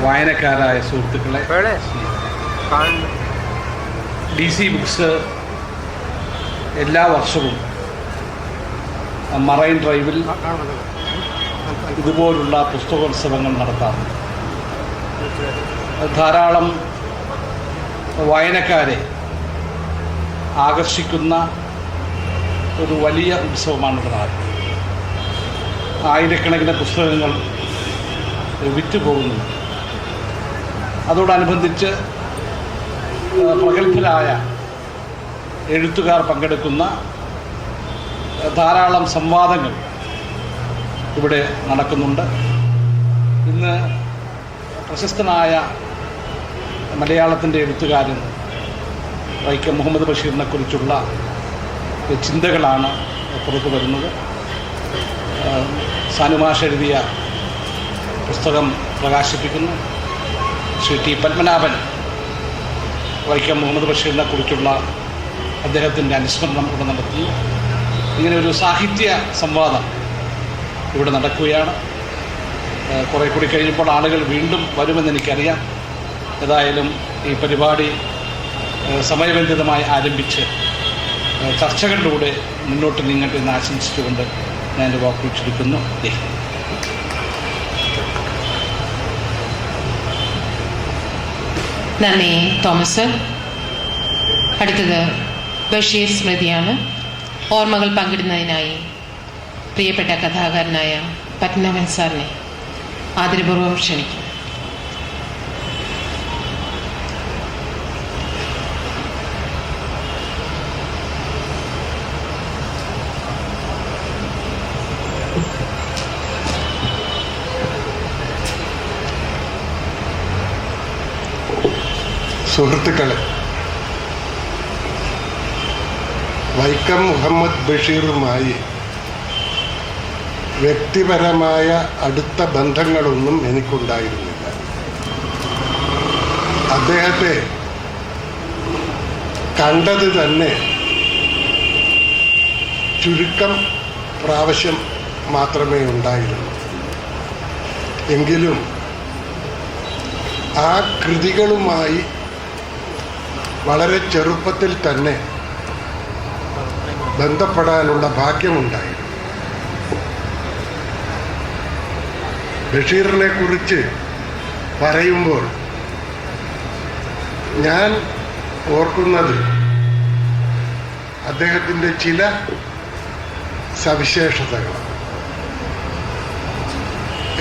വായനക്കാരായ സുഹൃത്തുക്കളെ, DC ബുക്സ് എല്ലാ വർഷവും മറൈൻ ഡ്രൈവിൽ ഇതുപോലുള്ള പുസ്തകോത്സവങ്ങൾ നടത്താറുണ്ട്. ധാരാളം വായനക്കാരെ ആകർഷിക്കുന്ന ഒരു വലിയ ഉത്സവമാണ് ഇവിടെ നടക്കുന്നത്. ആയിരക്കണക്കിന് പുസ്തകങ്ങൾ വിറ്റുപോകുന്നു. അതോടനുബന്ധിച്ച് പ്രഗത്ഭരായ എഴുത്തുകാർ പങ്കെടുക്കുന്ന ധാരാളം സംവാദങ്ങൾ ഇവിടെ നടക്കുന്നുണ്ട്. ഇന്ന് പ്രശസ്തനായ മലയാളത്തിൻ്റെ എഴുത്തുകാരൻ വൈക്കം മുഹമ്മദ് ബഷീറിനെ കുറിച്ചുള്ള ചിന്തകളാണ് പുറത്തു വരുന്നത്. സാനുമാഷ് എഴുതിയ പുസ്തകം പ്രകാശിപ്പിക്കുന്നു. ശ്രീ ടി പത്മനാഭൻ വൈക്കം മുഹമ്മദ് ബഷീറിനെ കുറിച്ചുള്ള അദ്ദേഹത്തിൻ്റെ അനുസ്മരണം ഇവിടെ നടത്തി. ഇങ്ങനെ ഒരു സാഹിത്യ സംവാദം ഇവിടെ നടക്കുകയാണ്. കുറേ കൂടി കഴിഞ്ഞപ്പോൾ ആളുകൾ വീണ്ടും വരുമെന്ന് എനിക്കറിയാം. ഏതായാലും ഈ പരിപാടി സമയബന്ധിതമായി ആരംഭിച്ച് ചർച്ചകളിലൂടെ മുന്നോട്ട് നീങ്ങട്ടെ എന്ന് ആശംസിച്ചുകൊണ്ട് ഞാൻ എൻ്റെ വാക്കുകൾ ചുരുക്കുന്നു. നന്ദി തോമസ്. അടുത്തത് ബഷീർ സ്മൃതിയാണ്. ഓർമ്മകൾ പങ്കിടുന്നതിനായി പ്രിയപ്പെട്ട കഥാകാരനായ പത്മനാഭൻ സാറിനെ ആദരപൂർവ്വം ക്ഷണിക്കും. സുഹൃത്തുക്കളെ, വൈക്കം മുഹമ്മദ് ബഷീറുമായി വ്യക്തിപരമായ അടുത്ത ബന്ധങ്ങളൊന്നും എനിക്കുണ്ടായിരുന്നില്ല. അദ്ദേഹത്തെ കണ്ടത് തന്നെ ചുരുക്കം പ്രാവശ്യം മാത്രമേ ഉണ്ടായിരുന്നു. എങ്കിലും ആ കൃതികളുമായി വളരെ ചെറുപ്പത്തിൽ തന്നെ ബന്ധപ്പെടാനുള്ള ഭാഗ്യമുണ്ടായിരുന്നു. ബഷീറിനെ കുറിച്ച് പറയുമ്പോൾ ഞാൻ ഓർക്കുന്നത് അദ്ദേഹത്തിൻ്റെ ചില സവിശേഷതകളാണ്.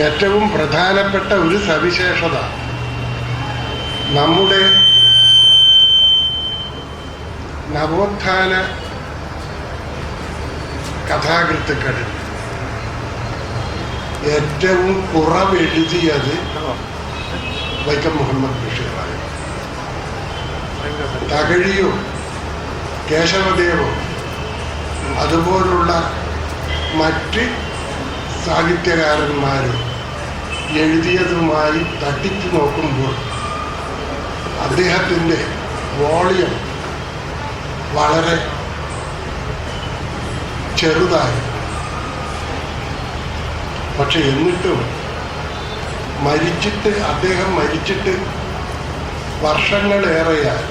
ഏറ്റവും പ്രധാനപ്പെട്ട ഒരു സവിശേഷത നമ്മുടെ നവോത്ഥാന കഥാകൃത്തുക്കളിൽ ഏറ്റവും കുറവെഴുതിയത് വൈക്കം മുഹമ്മദ് ബഷീറാണ്. തകഴിയോ കേശവദേവോ അതുപോലുള്ള മറ്റ് സാഹിത്യകാരന്മാരും എഴുതിയതുമായി തട്ടിച്ചു നോക്കുമ്പോൾ അദ്ദേഹത്തിൻ്റെ വോളിയം വളരെ ചെറുതായി. പക്ഷെ എന്നിട്ടും അദ്ദേഹം മരിച്ചിട്ട് വർഷങ്ങളേറെയായി.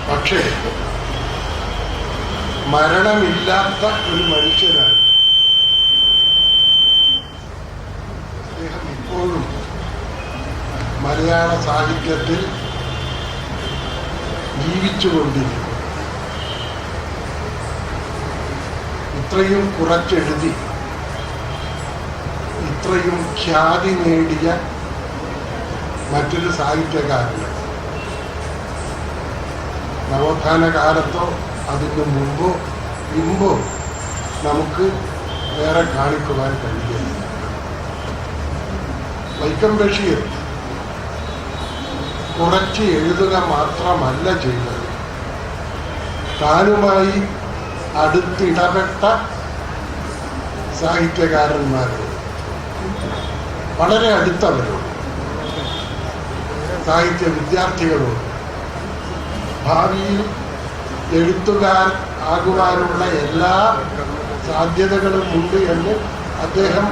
പക്ഷേ മരണമില്ലാത്ത ഒരു മനുഷ്യനാണ് അദ്ദേഹം. ഇപ്പോഴും മലയാള സാഹിത്യത്തിൽ ജീവിച്ചുകൊണ്ടിരിക്കുന്നു. ഇത്രയും കുറച്ചെഴുതി ഇത്രയും ഖ്യാതി നേടിയ മറ്റൊരു സാഹിത്യകാരന് നവോത്ഥാന കാലത്തോ അതിന് മുമ്പോ പിമ്പോ നമുക്ക് വേറെ കാണിക്കുവാൻ കഴിയുന്നില്ല. വൈക്കം ബഷീർ കുറച്ച് എഴുതുക മാത്രമല്ല ചെയ്തത്, താനുമായി അടുത്തിടപെട്ട സാഹിത്യകാരന്മാരോട്, വളരെ അടുത്തവരോട്, സാഹിത്യ വിദ്യാർത്ഥികളോട് ഭാവിയിൽ എഴുത്തുകാർ ആകുവാനുള്ള എല്ലാ സാധ്യതകളും ഉണ്ട് എന്ന് അദ്ദേഹം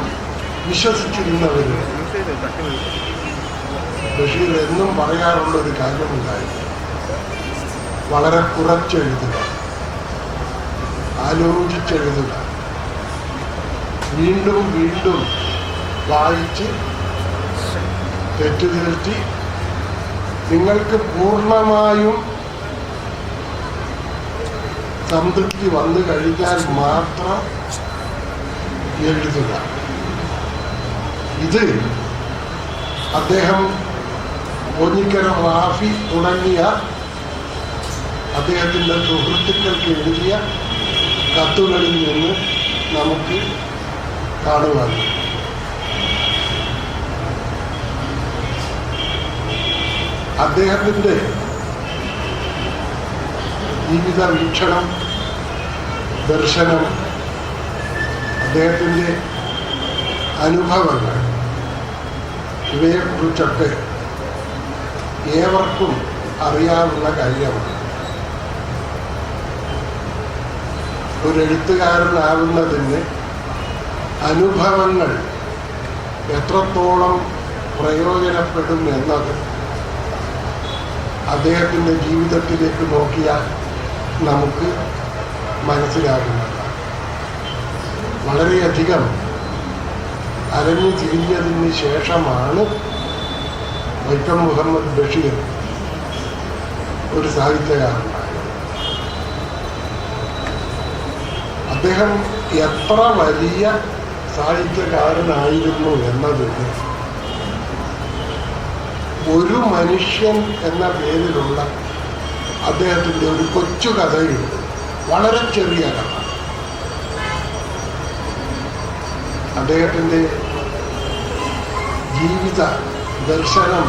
വിശ്വസിച്ചിരുന്നവരും ബഷീർ എന്നും പറയാറുള്ള ഒരു കാര്യമുണ്ടായിരുന്നു: വളരെ കുറച്ചെഴുതുക, ആലോചിച്ചെഴുതുക, വീണ്ടും വീണ്ടും വായിച്ച് തെറ്റുതിരുത്തി നിങ്ങൾക്ക് പൂർണ്ണമായും സംതൃപ്തി വന്നു കഴിഞ്ഞാൽ മാത്രം എഴുതുക. ഇത് അദ്ദേഹം ഓഞ്ഞിക്കര റാഫി തുടങ്ങിയ അദ്ദേഹത്തിൻ്റെ സുഹൃത്തുക്കൾക്ക് എഴുതിയ കത്തുകളിൽ നിന്ന് നമുക്ക് കാണുവാൻ അദ്ദേഹത്തിൻ്റെ ജീവിത വീക്ഷണം, ദർശനം, അദ്ദേഹത്തിൻ്റെ അനുഭവങ്ങൾ ഇവയെക്കുറിച്ചൊക്കെ ഏവർക്കും അറിയാവുന്ന കാര്യമാണ്. ഒരു എഴുത്തുകാരനാകുന്നതിന് അനുഭവങ്ങൾ എത്രത്തോളം പ്രയോജനപ്പെടും എന്നത് അദ്ദേഹത്തിൻ്റെ ജീവിതത്തിലേക്ക് നോക്കിയാൽ നമുക്ക് മനസ്സിലാകുന്നതാണ്. വളരെയധികം അരഞ്ഞു തിരിഞ്ഞതിന് ശേഷമാണ് വൈക്കം മുഹമ്മദ് ബഷീർ ഒരു സാഹിത്യകാരനായത്. അദ്ദേഹം എത്ര വലിയ സാഹിത്യകാരനായിരുന്നു എന്നതിന് ഒരു മനുഷ്യൻ എന്ന പേരിലുള്ള അദ്ദേഹത്തിൻ്റെ ഒരു കൊച്ചു കഥയുണ്ട്. വളരെ ചെറിയ കഥ. അദ്ദേഹത്തിൻ്റെ ജീവിത ദർശനം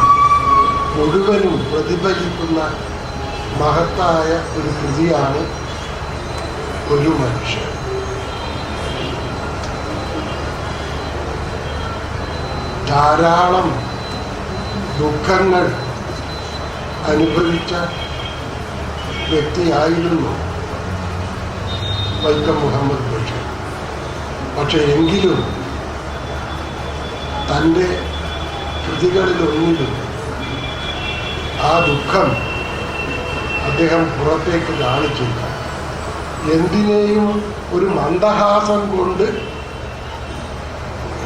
മുഴുവനും പ്രതിഫലിക്കുന്ന മഹത്തായ ഒരു കൃതിയാണ് ഒരു മനുഷ്യൻ. ധാരാളം ദുഃഖങ്ങൾ അനുഭവിച്ച വ്യക്തിയായിരുന്നു വൈക്കം മുഹമ്മദ് ബഷീർ. പക്ഷെ എങ്കിലും തൻ്റെ കൃതികളിലൊന്നിലും ആ ദുഃഖം അദ്ദേഹം പുറത്തേക്ക് കാണിച്ചില്ല. എന്തിനേയും ഒരു മന്ദഹാസം കൊണ്ട്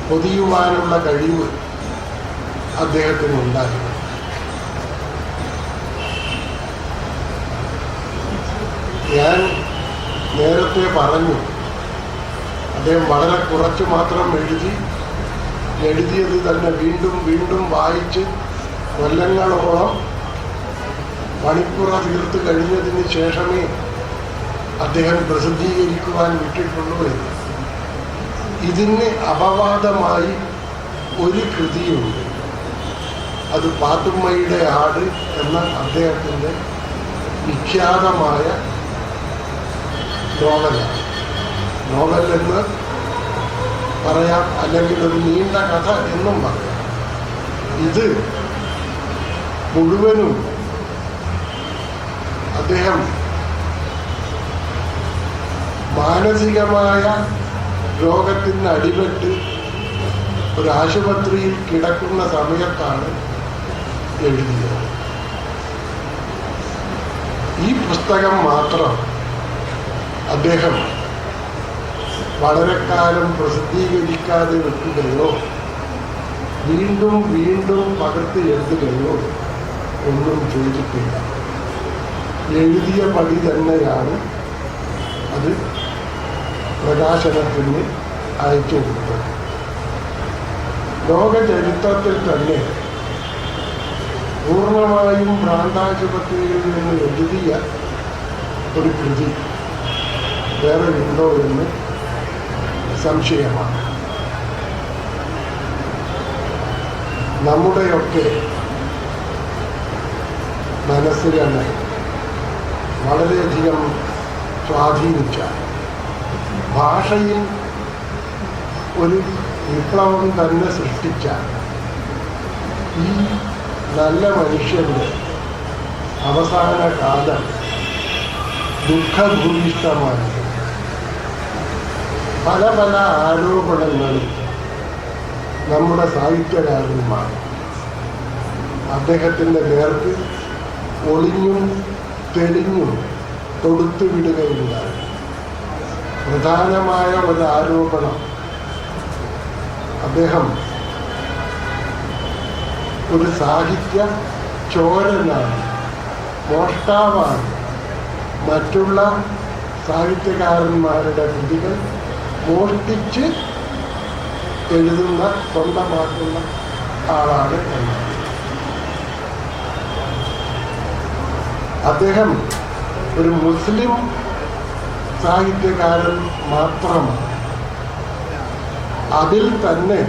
പൊതിയുവാനുള്ള കഴിവ് അദ്ദേഹത്തിനുണ്ടായിരുന്നു. ഞാൻ നേരത്തെ പറഞ്ഞു, അദ്ദേഹം വളരെ കുറച്ച് മാത്രം എഴുതിയത് തന്നെ വീണ്ടും വീണ്ടും വായിച്ച് കൊല്ലങ്ങളോളം മണിപ്പുറ തീർത്ത് കഴിഞ്ഞതിന് ശേഷമേ അദ്ദേഹം പ്രസിദ്ധീകരിക്കുവാൻ വിട്ടിട്ടുള്ളൂ എന്ന്. ഇതിന് അപവാദമായി ഒരു കൃതിയുണ്ട്. അത് പാത്തുമ്മയുടെ ആട് എന്ന അദ്ദേഹത്തിൻ്റെ വിഖ്യാതമായ നോവലാണ്. നോവൽ എന്ന് പറയാം, അല്ലെങ്കിൽ ഒരു നീണ്ട കഥ എന്നും പറയാം. ഇത് മുഴുവനും അദ്ദേഹം മാനസികമായ രോഗത്തിന് അടിപെട്ട് ഒരു ആശുപത്രിയിൽ കിടക്കുന്ന സമയത്താണ് എഴുതിയത്. ഈ പുസ്തകം മാത്രം അദ്ദേഹം വളരെ കാലം പ്രസിദ്ധീകരിക്കാതെ വെക്കുകയോ വീണ്ടും വീണ്ടും പകർത്തി എഴുതുകയോ ഒന്നും ചെയ്തിട്ടില്ല. എഴുതിയ പടി തന്നെയാണ് അത് പ്രകാശനത്തിന് അയച്ചു കൊടുത്തത്. ലോക ചരിത്രത്തിൽ തന്നെ പൂർണ്ണമായും ഭ്രാന്താശുപത്രിയിൽ നിന്ന് എഴുതിയ ഒരു കൃതി വേറെ ഉണ്ടോ എന്ന് സംശയമാണ്. നമ്മുടെയൊക്കെ മനസ്സിനെ വളരെയധികം സ്വാധീനിച്ച, ഭാഷയിൽ ഒരു വിപ്ലവം തന്നെ സൃഷ്ടിച്ച ഈ നല്ല മനുഷ്യൻ്റെ അവസാന കാലം ദുഃഖഭൂയിഷ്ടമാണ്. പല പല ആരോപണങ്ങളും നമ്മുടെ സാഹിത്യകാരന്മാർ അദ്ദേഹത്തിൻ്റെ നേർക്ക് ഒളിഞ്ഞും തെളിഞ്ഞും തൊടുത്തുവിടുകയുണ്ടായി. പ്രധാനമായ ഒരു ആരോപണം, അദ്ദേഹം ഒരു സാഹിത്യ ചോരനാണ്, മോഷ്ടാവാണ്. മറ്റുള്ള സാഹിത്യകാരന്മാരുടെ കൃതികൾ മോഷ്ടിച്ച് എഴുതുന്ന സ്വന്തമാക്കുന്ന ആളാണ് എന്നാണ്. അദ്ദേഹം ഒരു മുസ്ലിം സാഹിത്യകാരൻ മാത്രമാണ്. അതിൽ തന്നെ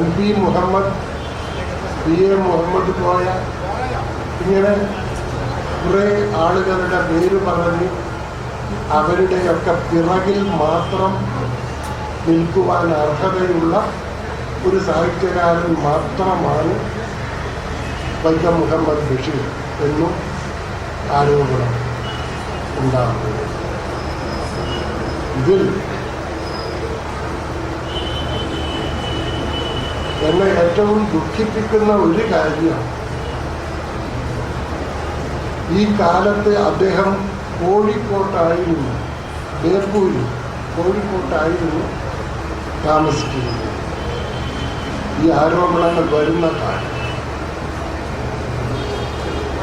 NP മുഹമ്മദ്, PA മുഹമ്മദ് കോയ, ഇങ്ങനെ കുറേ ആളുകളുടെ പേര് പറഞ്ഞ് അവരുടെയൊക്കെ പിറകിൽ മാത്രം നിൽക്കുവാൻ അർഹതയുള്ള ഒരു സാഹിത്യകാരൻ മാത്രമാണ് വൈക്കം മുഹമ്മദ് ബഷീർ എന്നും ആരോപണം ഉണ്ടാകുന്നത്. ഇതിൽ എന്നെ ഏറ്റവും ദുഃഖിപ്പിക്കുന്ന ഒരു കാര്യം, ഈ കാലത്ത് അദ്ദേഹം കോഴിക്കോട്ടായിരുന്നു, ബേപ്പൂരിൽ കോഴിക്കോട്ടായിരുന്നു താമസിക്കുന്നത്. ഈ ആരോപണങ്ങൾ വരുന്ന കാലം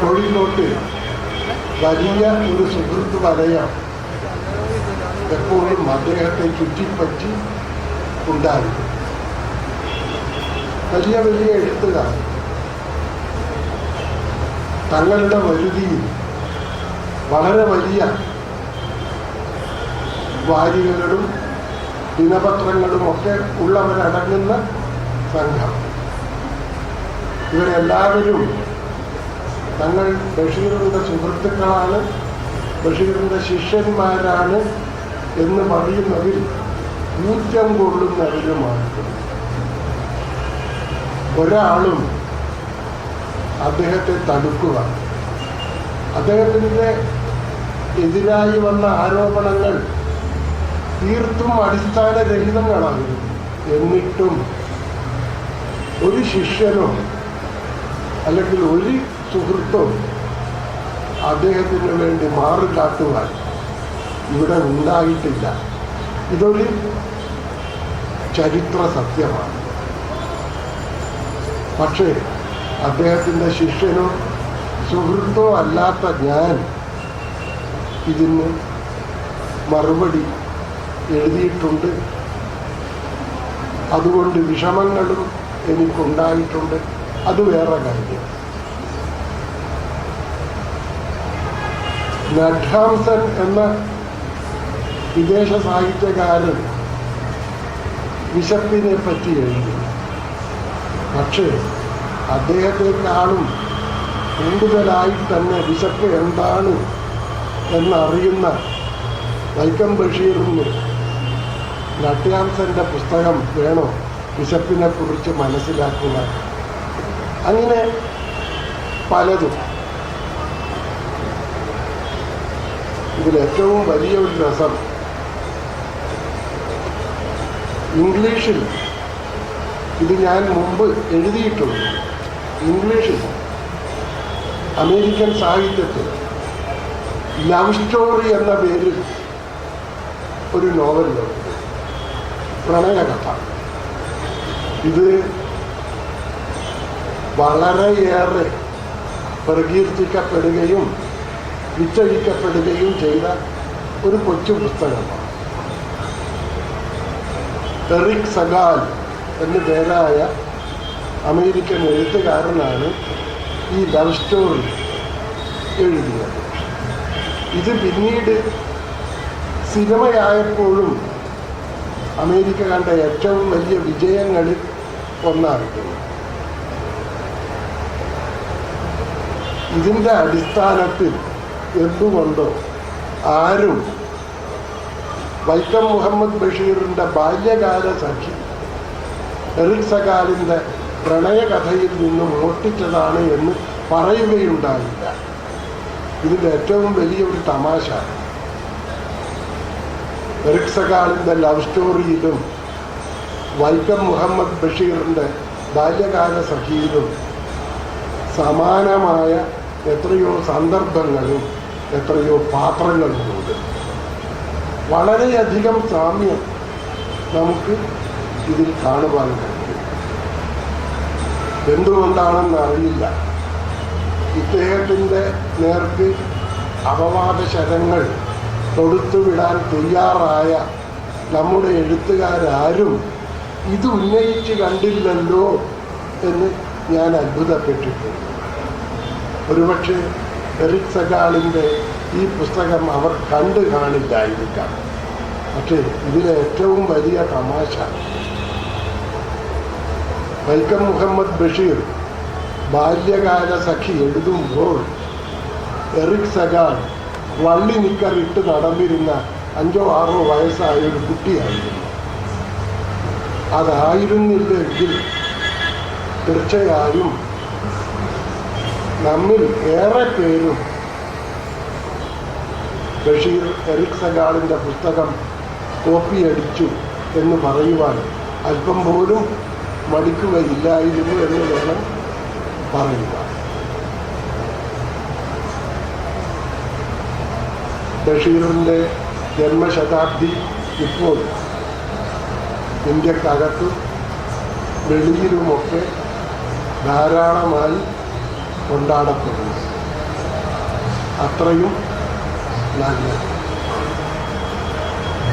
കോഴിക്കോട്ട് വലിയ ഒരു സുഹൃത്ത് വലയം എപ്പോഴും അദ്ദേഹത്തെ ചുറ്റിപ്പറ്റി ഉണ്ടായിരുന്നു. വലിയ വലിയ എഴുത്തുകാർ തങ്ങളുടെ വരുതിയിൽ വളരെ വലിയ വാരികകളും ദിനപത്രങ്ങളുമൊക്കെ ഉള്ളവരടങ്ങുന്ന സംഘം. ഇവരെല്ലാവരും തങ്ങൾ ബഷീറിൻ്റെ സുഹൃത്തുക്കളാണ്, ബഷീറിൻ്റെ ശിഷ്യന്മാരാണ് എന്ന് പറയുന്നതിൽ ഊറ്റം കൊള്ളുന്നവരുമാണ്. ഒരാളും അദ്ദേഹത്തെ തടുക്കുക, അദ്ദേഹത്തിൻ്റെ എതിരായി വന്ന ആരോപണങ്ങൾ തീർത്തും അടിസ്ഥാനരഹിതങ്ങളായിരുന്നു. എന്നിട്ടും ഒരു ശിഷ്യനോ അല്ലെങ്കിൽ ഒരു സുഹൃത്തോ അദ്ദേഹത്തിന് വേണ്ടി മാറുകാട്ടുവാൻ ഇവിടെ ഉണ്ടായിട്ടില്ല. ഇതൊരു ചരിത്ര സത്യമാണ്. പക്ഷേ അദ്ദേഹത്തിൻ്റെ ശിഷ്യനോ സുഹൃത്തോ അല്ലാത്ത ഞാൻ ഇതിന് മറുപടി എഴുതിയിട്ടുണ്ട്. അതുകൊണ്ട് വിഷമങ്ങളും എനിക്കുണ്ടായിട്ടുണ്ട്. അത് വേറെ കാര്യം. നട്ഹാംസൻ എന്ന വിദേശ സാഹിത്യകാരൻ വിശപ്പിനെ പറ്റി എഴുതി. പക്ഷേ അദ്ദേഹത്തെക്കാളും കൂടുതലായി തന്നെ വിശപ്പ് എന്താണ് എന്നറിയുന്ന വൈക്കം ബഷീറിന് നട്ഹാംസൻ്റെ പുസ്തകം വേണോ വിശപ്പിനെ കുറിച്ച് മനസ്സിലാക്കുക? അങ്ങനെ പലതും. ഇതിലേറ്റവും വലിയൊരു രസം, ഇംഗ്ലീഷിൽ ഇത് ഞാൻ മുമ്പ് എഴുതിയിട്ടുണ്ട്. ഇംഗ്ലീഷിൽ അമേരിക്കൻ സാഹിത്യത്തിൽ ലവ് സ്റ്റോറി എന്ന പേരിൽ ഒരു നോവലുണ്ട്, പ്രണയകഥ. ഇത് വളരെയേറെ പ്രകീർത്തിക്കപ്പെടുകയും വിറ്റഴിക്കപ്പെടുകയും ചെയ്ത ഒരു കൊച്ചു പുസ്തകമാണ്. എറിക് സഗാൽ എന്നു പേരായ അമേരിക്കൻ എഴുത്തുകാരനാണ് ഈ ലവ് സ്റ്റോറി എഴുതിയത്. ഇത് പിന്നീട് സിനിമയായപ്പോഴും അമേരിക്ക കണ്ട ഏറ്റവും വലിയ വിജയങ്ങളിൽ ഒന്നായിരുന്നു. ഇതിൻ്റെ അടിസ്ഥാനത്തിൽ എന്തുകൊണ്ടോ ആരും വൈക്കം മുഹമ്മദ് ബഷീറിൻ്റെ ബാല്യകാല സഖി എറിക് സഗാലിൻ്റെ പ്രണയകഥയിൽ നിന്ന് മോഷ്ടിച്ചതാണ് എന്ന് പറയുകയുണ്ടായില്ല. ഇതിൻ്റെ ഏറ്റവും വലിയൊരു തമാശ, എറിക് സഗാലിൻ്റെ ലവ് സ്റ്റോറിയിലും വൈക്കം മുഹമ്മദ് ബഷീറിൻ്റെ ബാല്യകാല സഖിയിലും സമാനമായ എത്രയോ സന്ദർഭങ്ങളും എത്രയോ പാത്രങ്ങളുമുണ്ട്. വളരെയധികം സാമ്യം നമുക്ക് ഇതിൽ കാണുവാൻ കഴിയും. എന്തുകൊണ്ടാണെന്ന് അറിയില്ല. ഇദ്ദേഹത്തിൻ്റെ നേർക്ക് അപവാദ ശരങ്ങൾ തൊടുത്തുവിടാൻ തയ്യാറായ നമ്മുടെ എഴുത്തുകാരും ഇത് ഉന്നയിച്ച് കണ്ടില്ലല്ലോ എന്ന് ഞാൻ അത്ഭുതപ്പെട്ടിട്ടുണ്ട്. ഒരുപക്ഷെ എറിക് സഗാളിൻ്റെ ഈ പുസ്തകം അവർ കണ്ടു കാണില്ലായിരിക്കാം. പക്ഷേ ഇതിലെ ഏറ്റവും വലിയ തമാശ, വൈക്കം മുഹമ്മദ് ബഷീർ ബാല്യകാല സഖി എഴുതുമ്പോൾ എറിക് സഗാൾ വള്ളി നിക്കറിട്ട് നടന്നിരുന്ന 5 or 6 വയസ്സായ ഒരു കുട്ടിയായിരുന്നു. അതായിരുന്നില്ലെങ്കിൽ തീർച്ചയായും നമ്മിൽ ഏറെ പേരും ബഷീർ എറിക് സഗാളിൻ്റെ പുസ്തകം കോപ്പിയടിച്ചു എന്ന് പറയുവാൻ അല്പം പോലും മടിക്കുകയില്ലായിരുന്നു എന്ന് വേണം പറയുക. ബഷീറിൻ്റെ ജന്മശതാബ്ദി ഇപ്പോൾ ഇന്ത്യക്കകത്തും വെളിയിലുമൊക്കെ ധാരാളമായി കൊണ്ടാടപ്പെടുന്നു. അത്രയും നല്ലത്.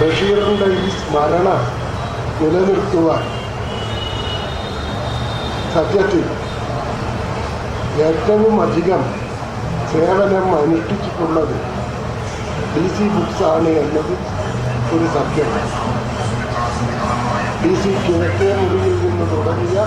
ബഷീറിൻ്റെ ഈ സ്മരണ നിലനിർത്തുവാൻ സത്യത്തിൽ ഏറ്റവും അധികം സേവനം അനുഷ്ഠിച്ചിട്ടുള്ളത് DC ബുക്സ് ആണ് എന്നത് ഒരു സത്യമാണ്. DC കിഴക്കേ മുറിയിൽ നിന്ന് തുടങ്ങിയ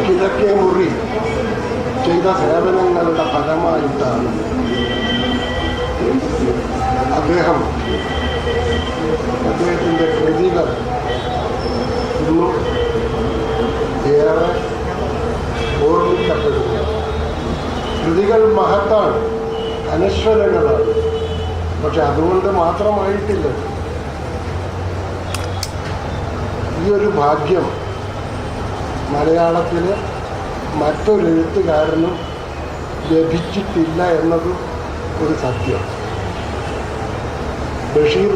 കിഴക്കേ മുറി ചെയ്ത സേവനങ്ങളുടെ ഫലമായിട്ടാണ് അദ്ദേഹത്തിൻ്റെ കൃതികൾ ഇന്നും ഏറെ ഓർമ്മിക്കപ്പെടുന്നു. കൃതികൾ മഹത്താണ്, അനശ്വരങ്ങളാണ്. പക്ഷെ അതുകൊണ്ട് മാത്രമായിട്ടില്ല. ഈ ഒരു ഭാഗ്യം മലയാളത്തിൽ മറ്റൊരെഴുത്തുകാരനും ലഭിച്ചിട്ടില്ല എന്നത് ഒരു സത്യം. ബഷീർ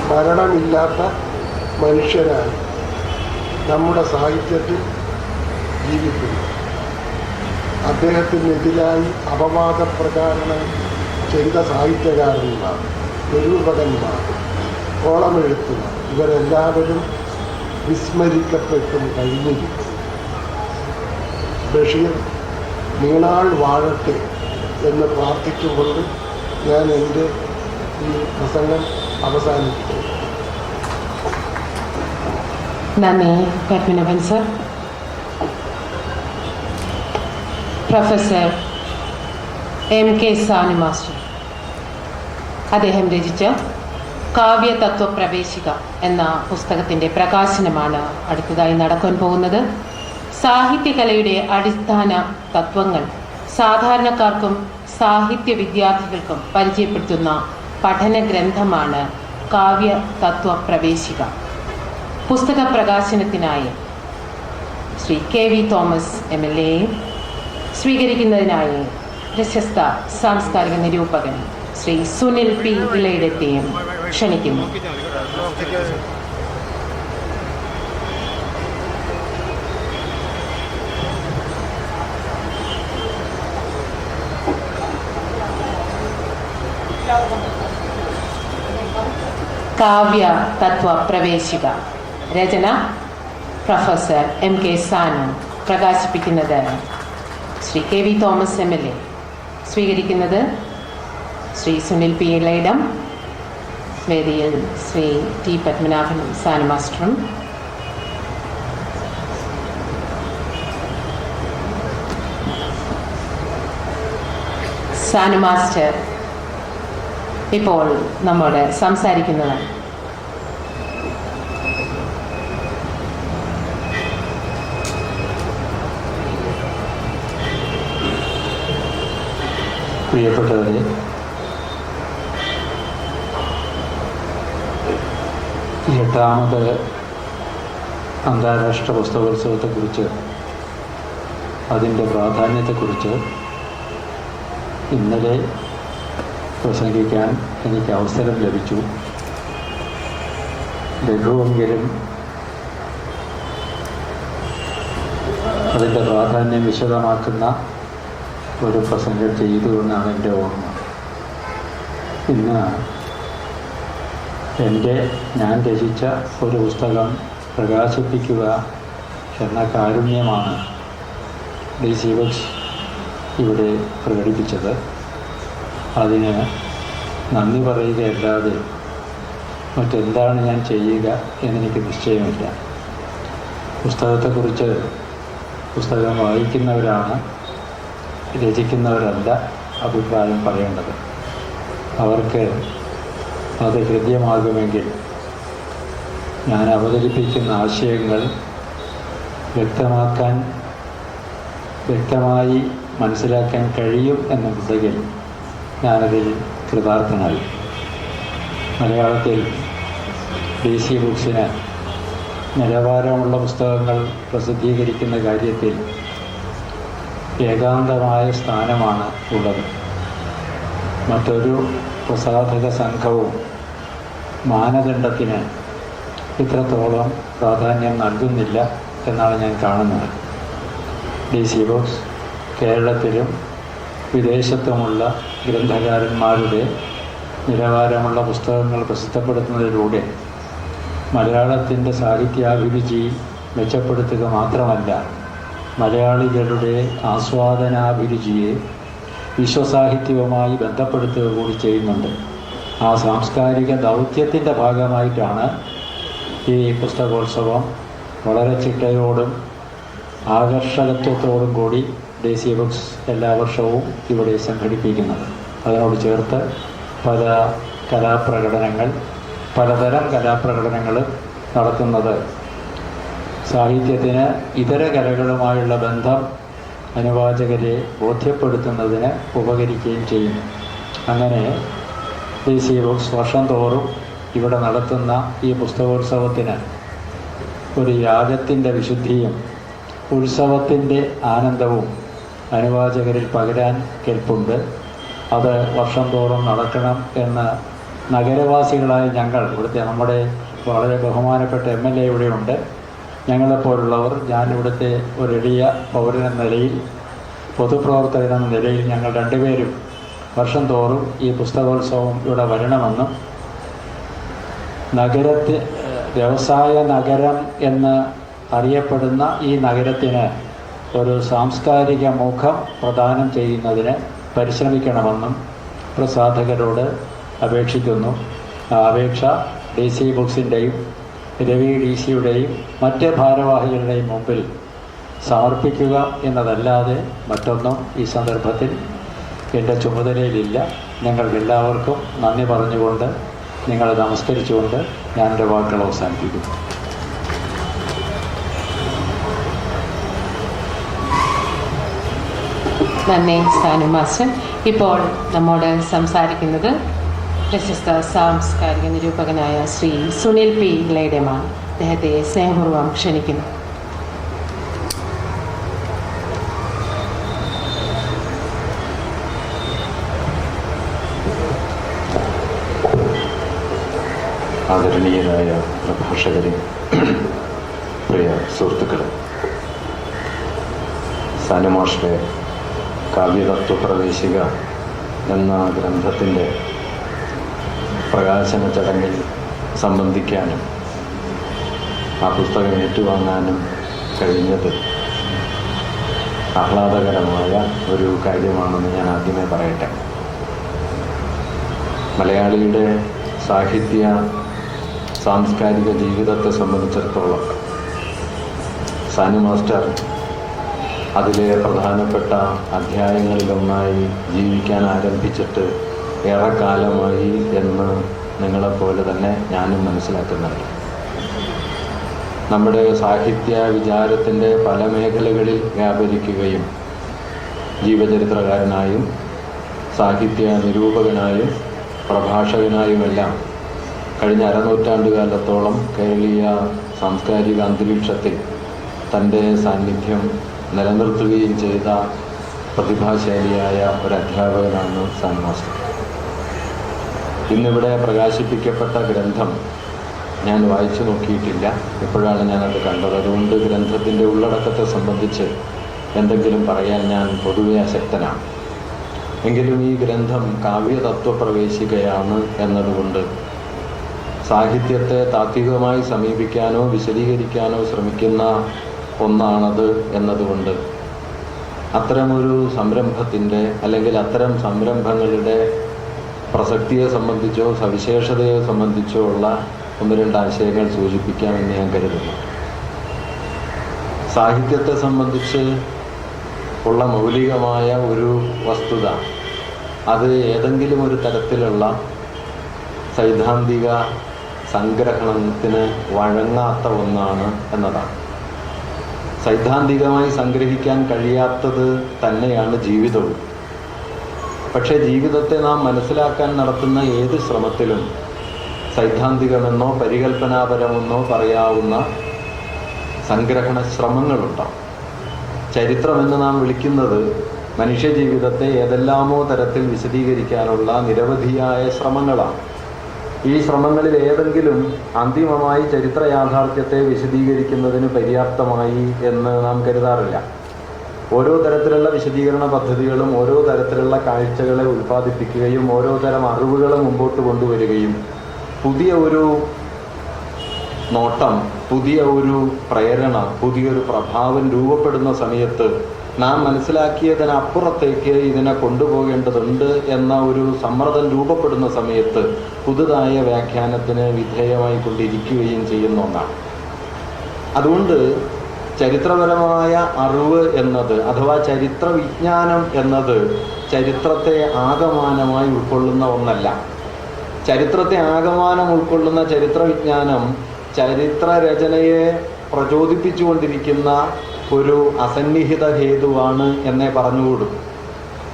മരണമില്ലാത്ത മനുഷ്യനായി നമ്മുടെ സാഹിത്യത്തിൽ ജീവിക്കുന്നു. അദ്ദേഹത്തിനെതിരായി അപവാദ പ്രചാരണം ചെയ്ത സാഹിത്യകാരന്മാർ, നിരൂപകന്മാർ, കോളമെഴുത്തുമാർ ഇവരെല്ലാവരും വിസ്മരിക്കപ്പെട്ടും കഴിഞ്ഞിരിക്കുന്നു. ബഷീർ നീണാൾ വാഴട്ടെ എന്ന് പ്രാർത്ഥിച്ചുകൊണ്ട് ഞാൻ എൻ്റെ ഈ പ്രസംഗം അവസാനിപ്പിച്ചു. നന്ദി Padmanabhan sir. Professor MK Sanu master അദ്ദേഹം രചിച്ച കാവ്യ തത്വപ്രവേശിക എന്ന പുസ്തകത്തിൻ്റെ പ്രകാശനമാണ് അടുത്തതായി നടക്കാൻ പോകുന്നത്. സാഹിത്യകലയുടെ അടിസ്ഥാന തത്വങ്ങൾ സാധാരണക്കാർക്കും സാഹിത്യ വിദ്യാർത്ഥികൾക്കും പരിചയപ്പെടുത്തുന്ന പഠന ഗ്രന്ഥമാണ് കാവ്യ തത്വപ്രവേശിക. പുസ്തക പ്രകാശനത്തിനായി ശ്രീ KV തോമസ് MLA സ്വീകരിക്കുന്നതിനായി പ്രശസ്ത സാംസ്കാരിക നിരൂപകൻ ശ്രീ സുനിൽ P. ഇളയിടത്തെയും ക്ഷണിക്കുന്നു. കാവ്യ തത്വ പ്രവേശിക, രചന പ്രൊഫസർ MK സാനു, പ്രകാശിപ്പിക്കുന്നത് ശ്രീ KV തോമസ് MLA, സ്വീകരിക്കുന്നത് ശ്രീ സുനിൽ P. ഇളയിടം, വേദിയിൽ ശ്രീ T. പത്മനാഭനും സാനു മാസ്റ്ററും. സാനു മാസ്റ്റർ ഇപ്പോൾ നമ്മോട് സംസാരിക്കുന്നതാണ്. പ്രിയപ്പെട്ടവരെ, 8ാമത് അന്താരാഷ്ട്ര പുസ്തകോത്സവത്തെക്കുറിച്ച്, അതിൻ്റെ പ്രാധാന്യത്തെക്കുറിച്ച് ഇന്നലെ പ്രസംഗിക്കാൻ എനിക്ക് അവസരം ലഭിച്ചു. ലഘുവെങ്കിലും അതിൻ്റെ പ്രാധാന്യം വിശദമാക്കുന്ന ഒരു പ്രസംഗം ചെയ്തു എന്നാണ് എൻ്റെ ഓർമ്മ. ഇന്ന് ഞാൻ രചിച്ച ഒരു പുസ്തകം പ്രകാശിപ്പിക്കുക എന്ന കാരുണ്യമാണ് DC ബുക്സ് ഇവിടെ പ്രകടിപ്പിച്ചത്. അതിന് നന്ദി പറയുകയല്ലാതെ മറ്റെന്താണ് ഞാൻ ചെയ്യുക എന്നെനിക്ക് നിശ്ചയമില്ല. പുസ്തകത്തെക്കുറിച്ച് പുസ്തകം വായിക്കുന്നവരാണ്, രചിക്കുന്നവരല്ല അഭിപ്രായം പറയേണ്ടത്. അവർക്ക് അത് ഹൃദ്യമാകുമെങ്കിൽ ഞാൻ അവതരിപ്പിക്കുന്ന ആശയങ്ങൾ വ്യക്തമായി മനസ്സിലാക്കാൻ കഴിയും എന്നുണ്ടെങ്കിൽ ഞാനതിൽ കൃതാർത്ഥനായി. മലയാളത്തിൽ DC ബുക്സിന് നിലവാരമുള്ള പുസ്തകങ്ങൾ പ്രസിദ്ധീകരിക്കുന്ന കാര്യത്തിൽ ഏകാന്തമായ സ്ഥാനമാണ് ഉള്ളത്. മറ്റൊരു പ്രസാധക സംഘവും മാനദണ്ഡത്തിന് ഇത്രത്തോളം പ്രാധാന്യം നൽകുന്നില്ല എന്നാണ് ഞാൻ കാണുന്നത്. DC ബുക്സ് കേരളത്തിലും വിദേശത്തുമുള്ള ഗ്രന്ഥകാരന്മാരുടെ നിലവാരമുള്ള പുസ്തകങ്ങൾ പ്രസിദ്ധപ്പെടുത്തുന്നതിലൂടെ മലയാളത്തിൻ്റെ സാഹിത്യാഭിരുചി മെച്ചപ്പെടുത്തുക മാത്രമല്ല, മലയാളികളുടെ ആസ്വാദനാഭിരുചിയെ വിശ്വസാഹിത്യവുമായി ബന്ധപ്പെടുത്തുക കൂടി ചെയ്യുന്നുണ്ട്. ആ സാംസ്കാരിക ദൗത്യത്തിൻ്റെ ഭാഗമായിട്ടാണ് ഈ പുസ്തകോത്സവം വളരെ ചിട്ടയോടും ആകർഷകത്വത്തോടും കൂടി DC ബുക്സ് എല്ലാ വർഷവും ഇവിടെ സംഘടിപ്പിക്കുന്നത്. അതിനോട് ചേർത്ത് പലതരം കലാപ്രകടനങ്ങൾ നടത്തുന്നത് സാഹിത്യത്തിന് ഇതര കലകളുമായുള്ള ബന്ധം അനുവാചകരെ ബോധ്യപ്പെടുത്തുന്നതിന് ഉപകരിക്കുകയും ചെയ്യും. അങ്ങനെ DC ബുക്സ് വർഷം തോറും ഇവിടെ നടത്തുന്ന ഈ പുസ്തകോത്സവത്തിന് ഒരു യാഗത്തിൻ്റെ വിശുദ്ധിയും ഉത്സവത്തിൻ്റെ ആനന്ദവും അനുവാചകരിൽ പകരാൻ കെൽപ്പുണ്ട്. അത് വർഷം തോറും നടക്കണം എന്ന് നഗരവാസികളായ ഞങ്ങൾ, ഇവിടുത്തെ നമ്മുടെ വളരെ ബഹുമാനപ്പെട്ട MLA ഇവിടെയുണ്ട്, ഞങ്ങളെപ്പോലുള്ളവർ, ഞാനിവിടുത്തെ ഒരു എളിയ പൗരനെന്ന നിലയിൽ, പൊതുപ്രവർത്തകനെന്ന നിലയിൽ ഞങ്ങൾ രണ്ടുപേരും വർഷം തോറും ഈ പുസ്തകോത്സവം ഇവിടെ വരണമെന്നും വ്യവസായ നഗരം എന്ന് അറിയപ്പെടുന്ന ഈ നഗരത്തിന് ഒരു സാംസ്കാരിക മുഖം പ്രദാനം ചെയ്യുന്നതിന് പരിശ്രമിക്കണമെന്നും പ്രസാധകരോട് അപേക്ഷിക്കുന്നു. ആ അപേക്ഷ DC ബുക്സിൻ്റെയും രവി DCയുടെയും മറ്റ് ഭാരവാഹികളുടെയും മുമ്പിൽ സമർപ്പിക്കുക എന്നതല്ലാതെ മറ്റൊന്നും ഈ സന്ദർഭത്തിൽ എൻ്റെ ചുമതലയിലില്ല. നിങ്ങൾക്കെല്ലാവർക്കും നന്ദി പറഞ്ഞുകൊണ്ട്, നിങ്ങളെ നമസ്കരിച്ചുകൊണ്ട് ഞാൻ എൻ്റെ വാക്കുകൾ അവസാനിപ്പിക്കുന്നു. നന്ദി സാനു മാസ്റ്റർ. ഇപ്പോൾ നമ്മോട് സംസാരിക്കുന്നത് പ്രശസ്ത സാംസ്കാരിക നിരൂപകനായ ശ്രീ സുനിൽ P. ഇളയിടമാണ്. അദ്ദേഹത്തെ സ്നേഹപൂർവ്വം ക്ഷണിക്കുന്നു. ആദരണീയരായ പ്രഭാഷകരെ, പ്രിയ സുഹൃത്തുക്കളെ, സാനു മാസ്റ്ററുടെ കാവ്യതത്വപ്രവേശിക എന്ന ഗ്രന്ഥത്തിൻ്റെ പ്രകാശന ചടങ്ങിൽ സംബന്ധിക്കാനും ആ പുസ്തകം ഏറ്റുവാങ്ങാനും കഴിഞ്ഞത് ആഹ്ലാദകരമായ ഒരു കാര്യമാണെന്ന് ഞാൻ ആദ്യമേ പറയട്ടെ. മലയാളിയുടെ സാംസ്കാരിക ജീവിതത്തെ സംബന്ധിച്ചിടത്തോളം സാനു മാസ്റ്റർ അതിലെ പ്രധാനപ്പെട്ട അധ്യായങ്ങളിലൊന്നായി ജീവിക്കാൻ ആരംഭിച്ചിട്ട് ഏറെക്കാലമായി എന്ന് നിങ്ങളെപ്പോലെ തന്നെ ഞാനും മനസ്സിലാക്കുന്നുണ്ട്. നമ്മുടെ സാഹിത്യ വിചാരത്തിൻ്റെ പല മേഖലകളിൽ വ്യാപരിക്കുകയും ജീവചരിത്രകാരനായും സാഹിത്യ നിരൂപകനായും പ്രഭാഷകനായുമെല്ലാം കഴിഞ്ഞ അരനൂറ്റാണ്ട് കാലത്തോളം കേരളീയ സാംസ്കാരിക അന്തരീക്ഷത്തിൽ തൻ്റെ സാന്നിധ്യം നിലനിർത്തുകയും ചെയ്ത പ്രതിഭാശാലിയായ ഒരു അധ്യാപകനാണ് സാൻ മാസ്റ്റർ. ഇന്നിവിടെ പ്രകാശിപ്പിക്കപ്പെട്ട ഗ്രന്ഥം ഞാൻ വായിച്ചു നോക്കിയിട്ടില്ല, ഇപ്പോഴാണ് ഞാനത് കണ്ടത്. അതുകൊണ്ട് ഗ്രന്ഥത്തിൻ്റെ ഉള്ളടക്കത്തെ സംബന്ധിച്ച് എന്തെങ്കിലും പറയാൻ ഞാൻ പൊതുവെ അശക്തനാണ്. എങ്കിലും ഈ ഗ്രന്ഥം കാവ്യതത്വപ്രവേശികയാണ് എന്നതുകൊണ്ട് സാഹിത്യത്തെ താത്വികമായി സമീപിക്കാനോ വിശദീകരിക്കാനോ ശ്രമിക്കുന്ന ഒന്നാണത് എന്നതുകൊണ്ട് അത്തരമൊരു സംരംഭത്തിൻ്റെ അല്ലെങ്കിൽ അത്തരം സംരംഭങ്ങളുടെ പ്രസക്തിയെ സംബന്ധിച്ചോ സവിശേഷതയെ സംബന്ധിച്ചോ ഉള്ള ഒന്ന് രണ്ട് ആശയങ്ങൾ സൂചിപ്പിക്കാമെന്ന് ഞാൻ കരുതുന്നു. സാഹിത്യത്തെ സംബന്ധിച്ച് ഉള്ള മൗലികമായ ഒരു വസ്തുത അത് ഏതെങ്കിലും ഒരു തരത്തിലുള്ള സൈദ്ധാന്തിക സംഗ്രഹണത്തിന് വഴങ്ങാത്ത ഒന്നാണ് എന്നതാണ്. സൈദ്ധാന്തികമായി സംഗ്രഹിക്കാൻ കഴിയാത്തത് തന്നെയാണ് ജീവിതവും. പക്ഷേ ജീവിതത്തെ നാം മനസ്സിലാക്കാൻ നടത്തുന്ന ഏത് ശ്രമത്തിലും സൈദ്ധാന്തികമെന്നോ പരികൽപ്പനാപരമെന്നോ പറയാവുന്ന സംഗ്രഹണ ശ്രമങ്ങളുണ്ടാവും. ചരിത്രമെന്ന് നാം വിളിക്കുന്നത് മനുഷ്യജീവിതത്തെ ഏതെല്ലാമോ തരത്തിൽ വിശദീകരിക്കാനുള്ള നിരവധിയായ ശ്രമങ്ങളാണ്. ഈ ശ്രമങ്ങളിൽ ഏതെങ്കിലും അന്തിമമായി ചരിത്ര യാഥാർത്ഥ്യത്തെ വിശദീകരിക്കുന്നതിന് പര്യാപ്തമായി എന്ന് നാം കരുതാറില്ല. ഓരോ തരത്തിലുള്ള വിശദീകരണ പദ്ധതികളും ഓരോ തരത്തിലുള്ള കാഴ്ചകളെ ഉൽപ്പാദിപ്പിക്കുകയും ഓരോ തരം അറിവുകളെ മുമ്പോട്ട് കൊണ്ടുവരികയും പുതിയ ഒരു നോട്ടം, പുതിയ ഒരു പ്രേരണ, പുതിയൊരു പ്രഭാവം രൂപപ്പെടുന്ന സമയത്ത് നാം മനസ്സിലാക്കിയതിനപ്പുറത്തേക്ക് ഇതിനെ കൊണ്ടുപോകേണ്ടതുണ്ട് എന്ന ഒരു സമ്മർദ്ദം രൂപപ്പെടുന്ന സമയത്ത് പുതുതായ വ്യാഖ്യാനത്തിന് വിധേയമായി കൊണ്ടിരിക്കുകയും ചെയ്യുന്ന ഒന്നാണ്. അതുകൊണ്ട് ചരിത്രപരമായ അറിവ് എന്നത് അഥവാ ചരിത്ര വിജ്ഞാനം എന്നത് ചരിത്രത്തെ ആകമാനമായി ഉൾക്കൊള്ളുന്ന ഒന്നല്ല. ചരിത്രത്തെ ആകമാനം ഉൾക്കൊള്ളുന്ന ചരിത്ര വിജ്ഞാനം ചരിത്രരചനയെ പ്രചോദിപ്പിച്ചുകൊണ്ടിരിക്കുന്ന ഒരു അസന്നിഹിത ഹേതുവാണ് എന്നേ പറഞ്ഞുകൂടും.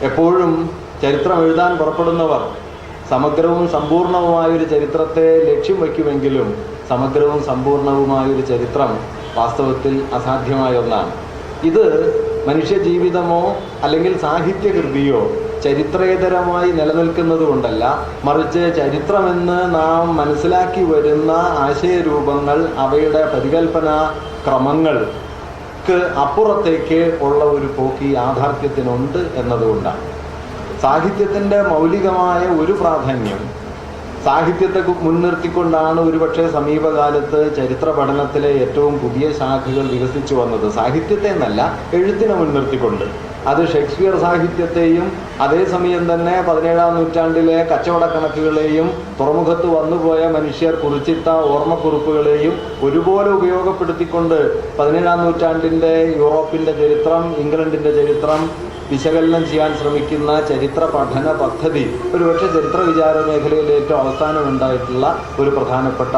എപ്പോഴും ചരിത്രം എഴുതാൻ പുറപ്പെടുന്നവർ സമഗ്രവും സമ്പൂർണവുമായൊരു ചരിത്രത്തെ ലക്ഷ്യം വയ്ക്കുമെങ്കിലും സമഗ്രവും സമ്പൂർണവുമായൊരു ചരിത്രം വാസ്തവത്തിൽ അസാധ്യമായ ഒന്നാണ്. ഇത് മനുഷ്യജീവിതമോ അല്ലെങ്കിൽ സാഹിത്യകൃതിയോ ചരിത്രേതരമായി നിലനിൽക്കുന്നത് കൊണ്ടല്ല, മറിച്ച് ചരിത്രമെന്ന് നാം മനസ്സിലാക്കി വരുന്ന ആശയരൂപങ്ങൾ അവയുടെ പരികൽപ്പന ക്രമങ്ങൾക്ക് അപ്പുറത്തേക്ക് ഉള്ള ഒരു പോക്ക് യാഥാർത്ഥ്യത്തിനുണ്ട് എന്നതുകൊണ്ടാണ്. സാഹിത്യത്തിൻ്റെ മൗലികമായ ഒരു പ്രാധാന്യം സാഹിത്യത്തെ മുൻനിർത്തിക്കൊണ്ടാണ് ഒരുപക്ഷെ സമീപകാലത്ത് ചരിത്ര പഠനത്തിലെ ഏറ്റവും പുതിയ ശാഖകൾ വികസിച്ചു വന്നത്. സാഹിത്യത്തെ എന്നല്ല, എഴുത്തിനെ മുൻനിർത്തിക്കൊണ്ട്. അത് ഷേക്സ്പിയർ സാഹിത്യത്തെയും അതേസമയം തന്നെ 17-ാം നൂറ്റാണ്ടിലെ കച്ചവടക്കണക്കുകളെയും തുറമുഖത്ത് വന്നുപോയ മനുഷ്യർ കുറിച്ചിട്ട ഓർമ്മക്കുറിപ്പുകളെയും ഒരുപോലെ ഉപയോഗപ്പെടുത്തിക്കൊണ്ട് 17-ാം നൂറ്റാണ്ടിൻ്റെ യൂറോപ്പിൻ്റെ ചരിത്രം, ഇംഗ്ലണ്ടിൻ്റെ ചരിത്രം വിശകലനം ചെയ്യാൻ ശ്രമിക്കുന്ന ചരിത്ര പഠന പദ്ധതി ഒരുപക്ഷെ ചരിത്ര വിചാര മേഖലയിൽ ഏറ്റവും അവസാനമുണ്ടായിട്ടുള്ള ഒരു പ്രധാനപ്പെട്ട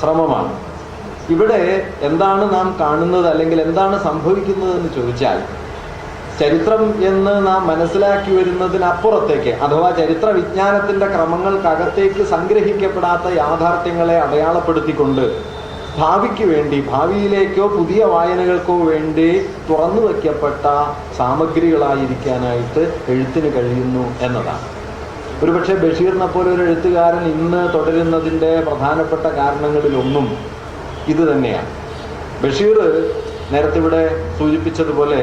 ശ്രമമാണ്. ഇവിടെ എന്താണ് നാം കാണുന്നത് അല്ലെങ്കിൽ എന്താണ് സംഭവിക്കുന്നതെന്ന് ചോദിച്ചാൽ, ചരിത്രം എന്ന് നാം മനസ്സിലാക്കി വരുന്നതിനപ്പുറത്തേക്ക് അഥവാ ചരിത്ര വിജ്ഞാനത്തിൻ്റെ ക്രമങ്ങൾക്കകത്തേക്ക് സംഗ്രഹിക്കപ്പെടാത്ത യാഥാർത്ഥ്യങ്ങളെ അടയാളപ്പെടുത്തിക്കൊണ്ട് ഭാവിക്ക് വേണ്ടി, ഭാവിയിലേക്കോ പുതിയ വായനകൾക്കോ വേണ്ടി തുറന്നു വയ്ക്കപ്പെട്ട സാമഗ്രികളായിരിക്കാനായിട്ട് എഴുത്തിന് കഴിയുന്നു എന്നതാണ്. ഒരുപക്ഷെ ബഷീറിനെ പോലെ ഒരു എഴുത്തുകാരൻ ഇന്ന് തുടരുന്നതിൻ്റെ പ്രധാനപ്പെട്ട കാരണങ്ങളിലൊന്നും ഇത് തന്നെയാണ്. ബഷീർ നേരത്തെ ഇവിടെ സൂചിപ്പിച്ചതുപോലെ,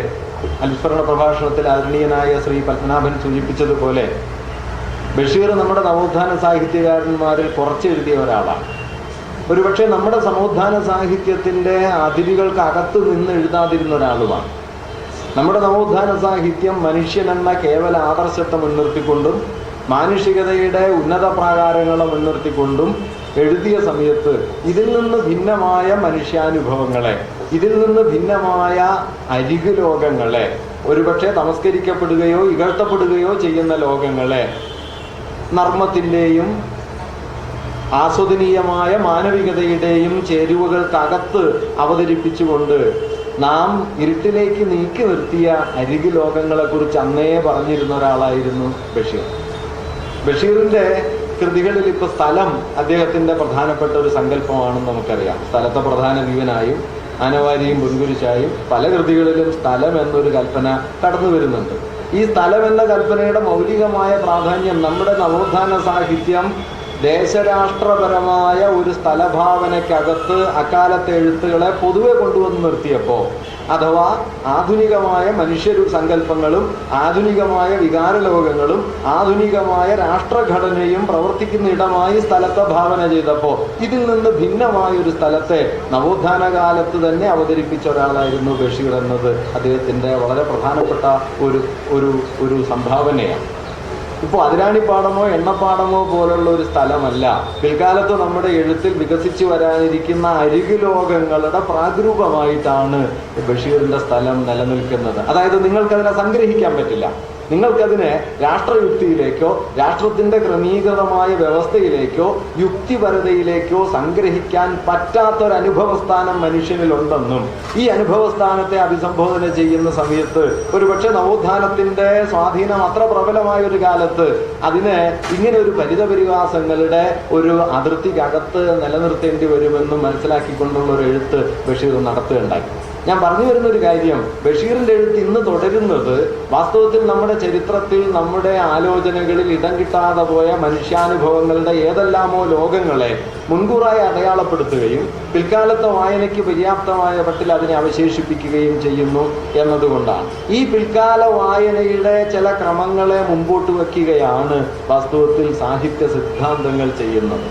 അനുസ്മരണ പ്രഭാഷണത്തിൽ ആദരണീയനായ ശ്രീ പത്മനാഭൻ സൂചിപ്പിച്ചതുപോലെ, ബഷീർ നമ്മുടെ നവോത്ഥാന സാഹിത്യകാരന്മാരിൽ കുറച്ച് എഴുതിയ ഒരാളാണ്. ഒരുപക്ഷെ നമ്മുടെ സമുദ്ധാന സാഹിത്യത്തിൻ്റെ അതിരുകൾക്കകത്ത് നിന്ന് എഴുതാതിരുന്ന ഒരാളുമാണ്. നമ്മുടെ നവോത്ഥാന സാഹിത്യം മനുഷ്യനെന്ന കേവല ആദർശത്തെ മുൻനിർത്തിക്കൊണ്ടും മാനുഷികതയുടെ ഉന്നത പ്രാകാരങ്ങളെ മുൻനിർത്തിക്കൊണ്ടും എഴുതിയ സമയത്ത് ഇതിൽ നിന്ന് ഭിന്നമായ മനുഷ്യാനുഭവങ്ങളെ, ഇതിൽ നിന്ന് ഭിന്നമായ അരികു ലോകങ്ങളെ, ഒരുപക്ഷെ തമസ്കരിക്കപ്പെടുകയോ ഇകഴ്ത്തപ്പെടുകയോ ചെയ്യുന്ന ലോകങ്ങളെ നർമ്മത്തിൻ്റെയും ആസ്വദനീയമായ മാനവികതയുടെയും ചേരുവകൾക്കകത്ത് അവതരിപ്പിച്ചുകൊണ്ട് നാം ഇരുട്ടിലേക്ക് നീക്കി നിർത്തിയ അരികു ലോകങ്ങളെക്കുറിച്ച് അന്നേ പറഞ്ഞിരുന്ന ഒരാളായിരുന്നു ബഷീർ. ബഷീറിൻ്റെ കൃതികളിൽ ഇപ്പോൾ സ്ഥലം അദ്ദേഹത്തിൻ്റെ പ്രധാനപ്പെട്ട ഒരു സങ്കല്പമാണെന്ന് നമുക്കറിയാം. സ്ഥലത്തെ പ്രധാന ജീവനായും ആനവാരിയും പൊൻകുരിശായും പല കൃതികളിലും സ്ഥലം എന്നൊരു കൽപ്പന കടന്നു വരുന്നുണ്ട്. ഈ സ്ഥലം എന്ന കൽപ്പനയുടെ മൗലികമായ പ്രാധാന്യം നമ്മുടെ നവോത്ഥാന സാഹിത്യം ദേശരാഷ്ട്രപരമായ ഒരു സ്ഥലഭാവനയ്ക്കകത്ത് അക്കാലത്തെ എഴുത്തുകളെ പൊതുവെ കൊണ്ടുവന്ന് നിർത്തിയപ്പോൾ, അഥവാ ആധുനികമായ മനുഷ്യരു സങ്കല്പങ്ങളും ആധുനികമായ വികാരലോകങ്ങളും ആധുനികമായ രാഷ്ട്രഘടനയും പ്രവർത്തിക്കുന്ന ഇടമായി സ്ഥലത്തെ ഭാവന ചെയ്തപ്പോൾ, ഇതിൽ നിന്ന് ഭിന്നമായ ഒരു സ്ഥലത്തെ നവോത്ഥാന കാലത്ത് തന്നെ അവതരിപ്പിച്ച ഒരാളായിരുന്നു ബഷീർ എന്നത് അദ്ദേഹത്തിൻ്റെ വളരെ പ്രധാനപ്പെട്ട ഒരു സംഭാവനയാണ്. ഇപ്പോൾ അതിരാണിപ്പാടമോ എണ്ണപ്പാടമോ പോലുള്ള ഒരു സ്ഥലമല്ല പിൽക്കാലത്ത് നമ്മുടെ എഴുത്തിൽ വികസിച്ചു വരാനിരിക്കുന്ന അരികുലോകങ്ങളുടെ പ്രാഗ്രൂപമായിട്ടാണ് ബഷീറിൻ്റെ സ്ഥലം നിലനിൽക്കുന്നത്. അതായത് നിങ്ങൾക്കതിനെ സംഗ്രഹിക്കാൻ പറ്റില്ല. നിങ്ങൾക്കതിനെ രാഷ്ട്രയുക്തിയിലേക്കോ രാഷ്ട്രത്തിൻ്റെ ക്രമീകൃതമായ വ്യവസ്ഥയിലേക്കോ യുക്തിപരതയിലേക്കോ സംഗ്രഹിക്കാൻ പറ്റാത്തൊരനുഭവസ്ഥാനം മനുഷ്യനിലുണ്ടെന്നും ഈ അനുഭവസ്ഥാനത്തെ അഭിസംബോധന ചെയ്യുന്ന സമയത്ത് ഒരുപക്ഷെ നവോത്ഥാനത്തിൻ്റെ സ്വാധീനം അത്ര പ്രബലമായ ഒരു കാലത്ത് അതിന് ഇങ്ങനെ ഒരു പരിതപരിഹാസങ്ങളുടെ ഒരു അതിർത്തിക്കകത്ത് നിലനിർത്തേണ്ടി വരുമെന്നും മനസ്സിലാക്കിക്കൊണ്ടുള്ള ഒരു എഴുത്ത് ബഷീർ നടത്തുകയുണ്ടായി. ഞാൻ പറഞ്ഞു വരുന്നൊരു കാര്യം, ബഷീറിൻ്റെ എഴുത്ത് ഇന്ന് തുടരുന്നത് വാസ്തവത്തിൽ നമ്മുടെ ചരിത്രത്തിൽ നമ്മുടെ ആലോചനകളിൽ ഇടം കിട്ടാതെ പോയ മനുഷ്യാനുഭവങ്ങളുടെ ഏതെല്ലാമോ ലോകങ്ങളെ മുൻകൂറായി അടയാളപ്പെടുത്തുകയും പിൽക്കാലത്തെ വായനയ്ക്ക് പര്യാപ്തമായ മട്ടിൽ അതിനെ അവശേഷിപ്പിക്കുകയും ചെയ്യുന്നു എന്നതുകൊണ്ടാണ്. ഈ പിൽക്കാല വായനയുടെ ചില ക്രമങ്ങളെ മുമ്പോട്ട് വയ്ക്കുകയാണ് വാസ്തവത്തിൽ സാഹിത്യ സിദ്ധാന്തങ്ങൾ ചെയ്യുന്നത്.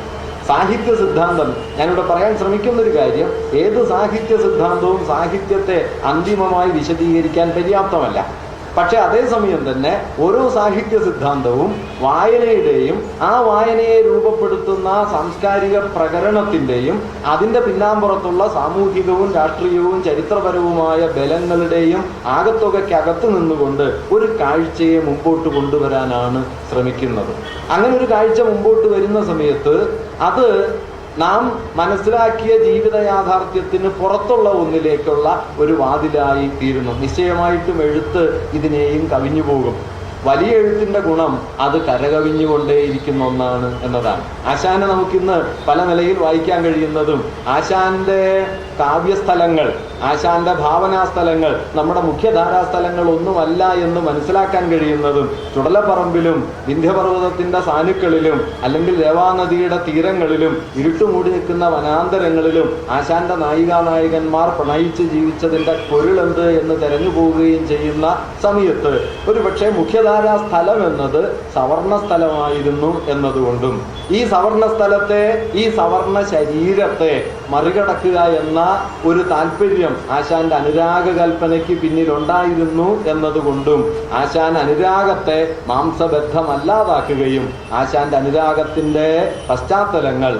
സാഹിത്യ സിദ്ധാന്തം, ഞാനിവിടെ പറയാൻ ശ്രമിക്കുന്നൊരു കാര്യം, ഏത് സാഹിത്യ സിദ്ധാന്തവും സാഹിത്യത്തെ അന്തിമമായി വിശദീകരിക്കാൻ പര്യാപ്തമല്ല. പക്ഷെ അതേസമയം തന്നെ ഓരോ സാഹിത്യ സിദ്ധാന്തവും വായനയുടെയും ആ വായനയെ രൂപപ്പെടുത്തുന്ന സാംസ്കാരിക പ്രകരണത്തിൻ്റെയും അതിൻ്റെ പിന്നാമ്പുറത്തുള്ള സാമൂഹികവും രാഷ്ട്രീയവും ചരിത്രപരവുമായ ബലങ്ങളുടെയും ആകത്തുകയ്ക്കകത്ത് നിന്നുകൊണ്ട് ഒരു കാഴ്ചയെ മുമ്പോട്ട് കൊണ്ടുവരാനാണ് ശ്രമിക്കുന്നത്. അങ്ങനെ ഒരു കാഴ്ച മുമ്പോട്ട് വരുന്ന സമയത്ത് അത് നാം മനസ്സിലാക്കിയ ജീവിത യാഥാർത്ഥ്യത്തിന് പുറത്തുള്ള ഒന്നിലേക്കുള്ള ഒരു വാതിലായി തീരുന്നു. നിശ്ചയമായിട്ടും എഴുത്ത് ഇതിനെയും കവിഞ്ഞു പോകും. വലിയ എഴുത്തിൻ്റെ ഗുണം അത് കരകവിഞ്ഞുകൊണ്ടേയിരിക്കുന്ന ഒന്നാണ് എന്നതാണ്. ആശാനെ നമുക്കിന്ന് പല നിലയിൽ വായിക്കാൻ കഴിയുന്നതും ആശാന്റെ കാവ്യസ്ഥലങ്ങൾ, ആശാന്റെ ഭാവനാസ്ഥലങ്ങൾ നമ്മുടെ മുഖ്യധാരാസ്ഥലങ്ങൾ ഒന്നുമല്ല എന്ന് മനസ്സിലാക്കാൻ കഴിയുന്നതും ചുടലപ്പറമ്പിലും വിന്ധ്യപർവ്വതത്തിൻ്റെ സാനുക്കളിലും അല്ലെങ്കിൽ ദേവാനദിയുടെ തീരങ്ങളിലും ഇരുട്ടുമൂടി നിൽക്കുന്ന വനാന്തരങ്ങളിലും ആശാന്റെ നായികാനായകന്മാർ പ്രണയിച്ച് ജീവിച്ചതിൻ്റെ പൊരുളെന്ത് എന്ന് തെരഞ്ഞു പോവുകയും ചെയ്യുന്ന സമയത്ത് ഒരുപക്ഷെ മുഖ്യധാരാ സ്ഥലം എന്നത് സവർണ സ്ഥലമായിരുന്നു എന്നതുകൊണ്ടും ഈ സവർണ സ്ഥലത്തെ, ഈ സവർണ ശരീരത്തെ മറികടക്കുക എന്ന ഒരു താല്പര്യം ആശാന്റെ അനുരാഗ കൽപ്പനയ്ക്ക് പിന്നിലുണ്ടായിരുന്നു എന്നതുകൊണ്ടും ആശാൻ അനുരാഗത്തെ മാംസബദ്ധമല്ലാതാക്കുകയും ആശാന്റെ അനുരാഗത്തിൻ്റെ പശ്ചാത്തലങ്ങൾ,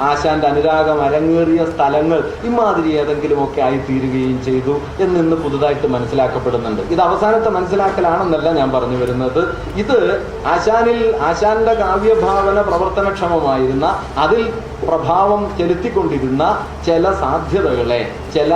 ആശാന്റെ അനുരാഗം അരങ്ങേറിയ സ്ഥലങ്ങൾ ഇമാതിരി ഏതെങ്കിലുമൊക്കെ ആയിത്തീരുകയും ചെയ്തു എന്നിന്ന് പുതുതായിട്ട് മനസ്സിലാക്കപ്പെടുന്നുണ്ട്. ഇത് അവസാനത്തെ മനസ്സിലാക്കലാണെന്നല്ല ഞാൻ പറഞ്ഞു വരുന്നത്. ഇത് ആശാന്റെ കാവ്യഭാവന പ്രവർത്തനക്ഷമമായിരുന്ന, അതിൽ പ്രഭാവം ചെലുത്തിക്കൊണ്ടിരുന്ന ചില സാധ്യതകളെ, ചില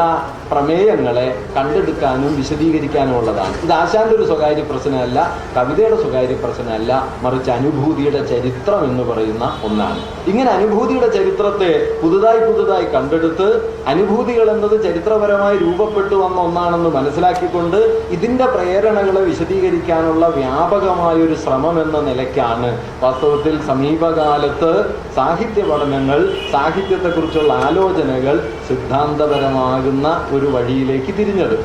പ്രമേയങ്ങളെ കണ്ടെടുക്കാനും വിശദീകരിക്കാനും ഉള്ളതാണ്. ഇത് ആശാന്റെ ഒരു സ്വകാര്യ പ്രശ്നമല്ല, കവിതയുടെ സ്വകാര്യ പ്രശ്നമല്ല, മറിച്ച് അനുഭൂതിയുടെ ചരിത്രം എന്ന് പറയുന്ന ഒന്നാണ്. ഇങ്ങനെ അനുഭൂതിയുടെ ചരിത്രത്തെ പുതുതായി കണ്ടെടുത്ത് അനുഭൂതികൾ എന്നത് ചരിത്രപരമായി രൂപപ്പെട്ടു വന്ന ഒന്നാണെന്ന് മനസ്സിലാക്കിക്കൊണ്ട് ഇതിൻ്റെ പ്രേരണകളെ വിശദീകരിക്കാനുള്ള വ്യാപകമായൊരു ശ്രമം എന്ന നിലയ്ക്കാണ് വാസ്തവത്തിൽ സമീപകാലത്ത് സാഹിത്യ പഠനങ്ങൾ, സാഹിത്യത്തെക്കുറിച്ചുള്ള ആലോചനകൾ സിദ്ധാന്തപരമാകുന്ന ഒരു വഴിയിലേക്ക് തിരിഞ്ഞത്.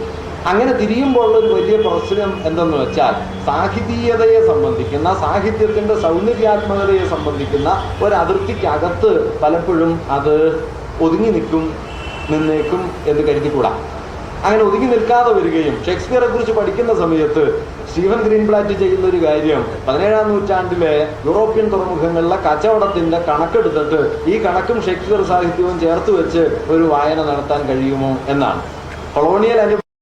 അങ്ങനെ തിരിയുമ്പോൾ ഒരു വലിയ പ്രശ്നം എന്തെന്ന് വെച്ചാൽ സാഹിതീയതയെ സംബന്ധിക്കുന്ന, സാഹിത്യത്തിൻ്റെ സൗന്ദര്യാത്മകതയെ സംബന്ധിക്കുന്ന ഒരതിർത്തിക്കകത്ത് പലപ്പോഴും അത് ഒതുങ്ങി നിന്നേക്കും എന്ന് കരുതിക്കൂടാ. അങ്ങനെ ഒതുങ്ങി നിൽക്കാതെ വരികയും ഷേക്സ്പിയറെ കുറിച്ച് പഠിക്കുന്ന സമയത്ത് സ്റ്റീഫൻ ഗ്രീൻബ്ലാറ്റ് ചെയ്യുന്ന ഒരു കാര്യം 17-ാം നൂറ്റാണ്ടിലെ യൂറോപ്യൻ തുറമുഖങ്ങളിലെ കച്ചവടത്തിൻ്റെ കണക്കെടുത്തിട്ട് ഈ കണക്കും ഷേക്സ്പിയർ സാഹിത്യവും ചേർത്ത് വെച്ച് ഒരു വായന നടത്താൻ കഴിയുമോ എന്നാണ്. കൊളോണിയൽ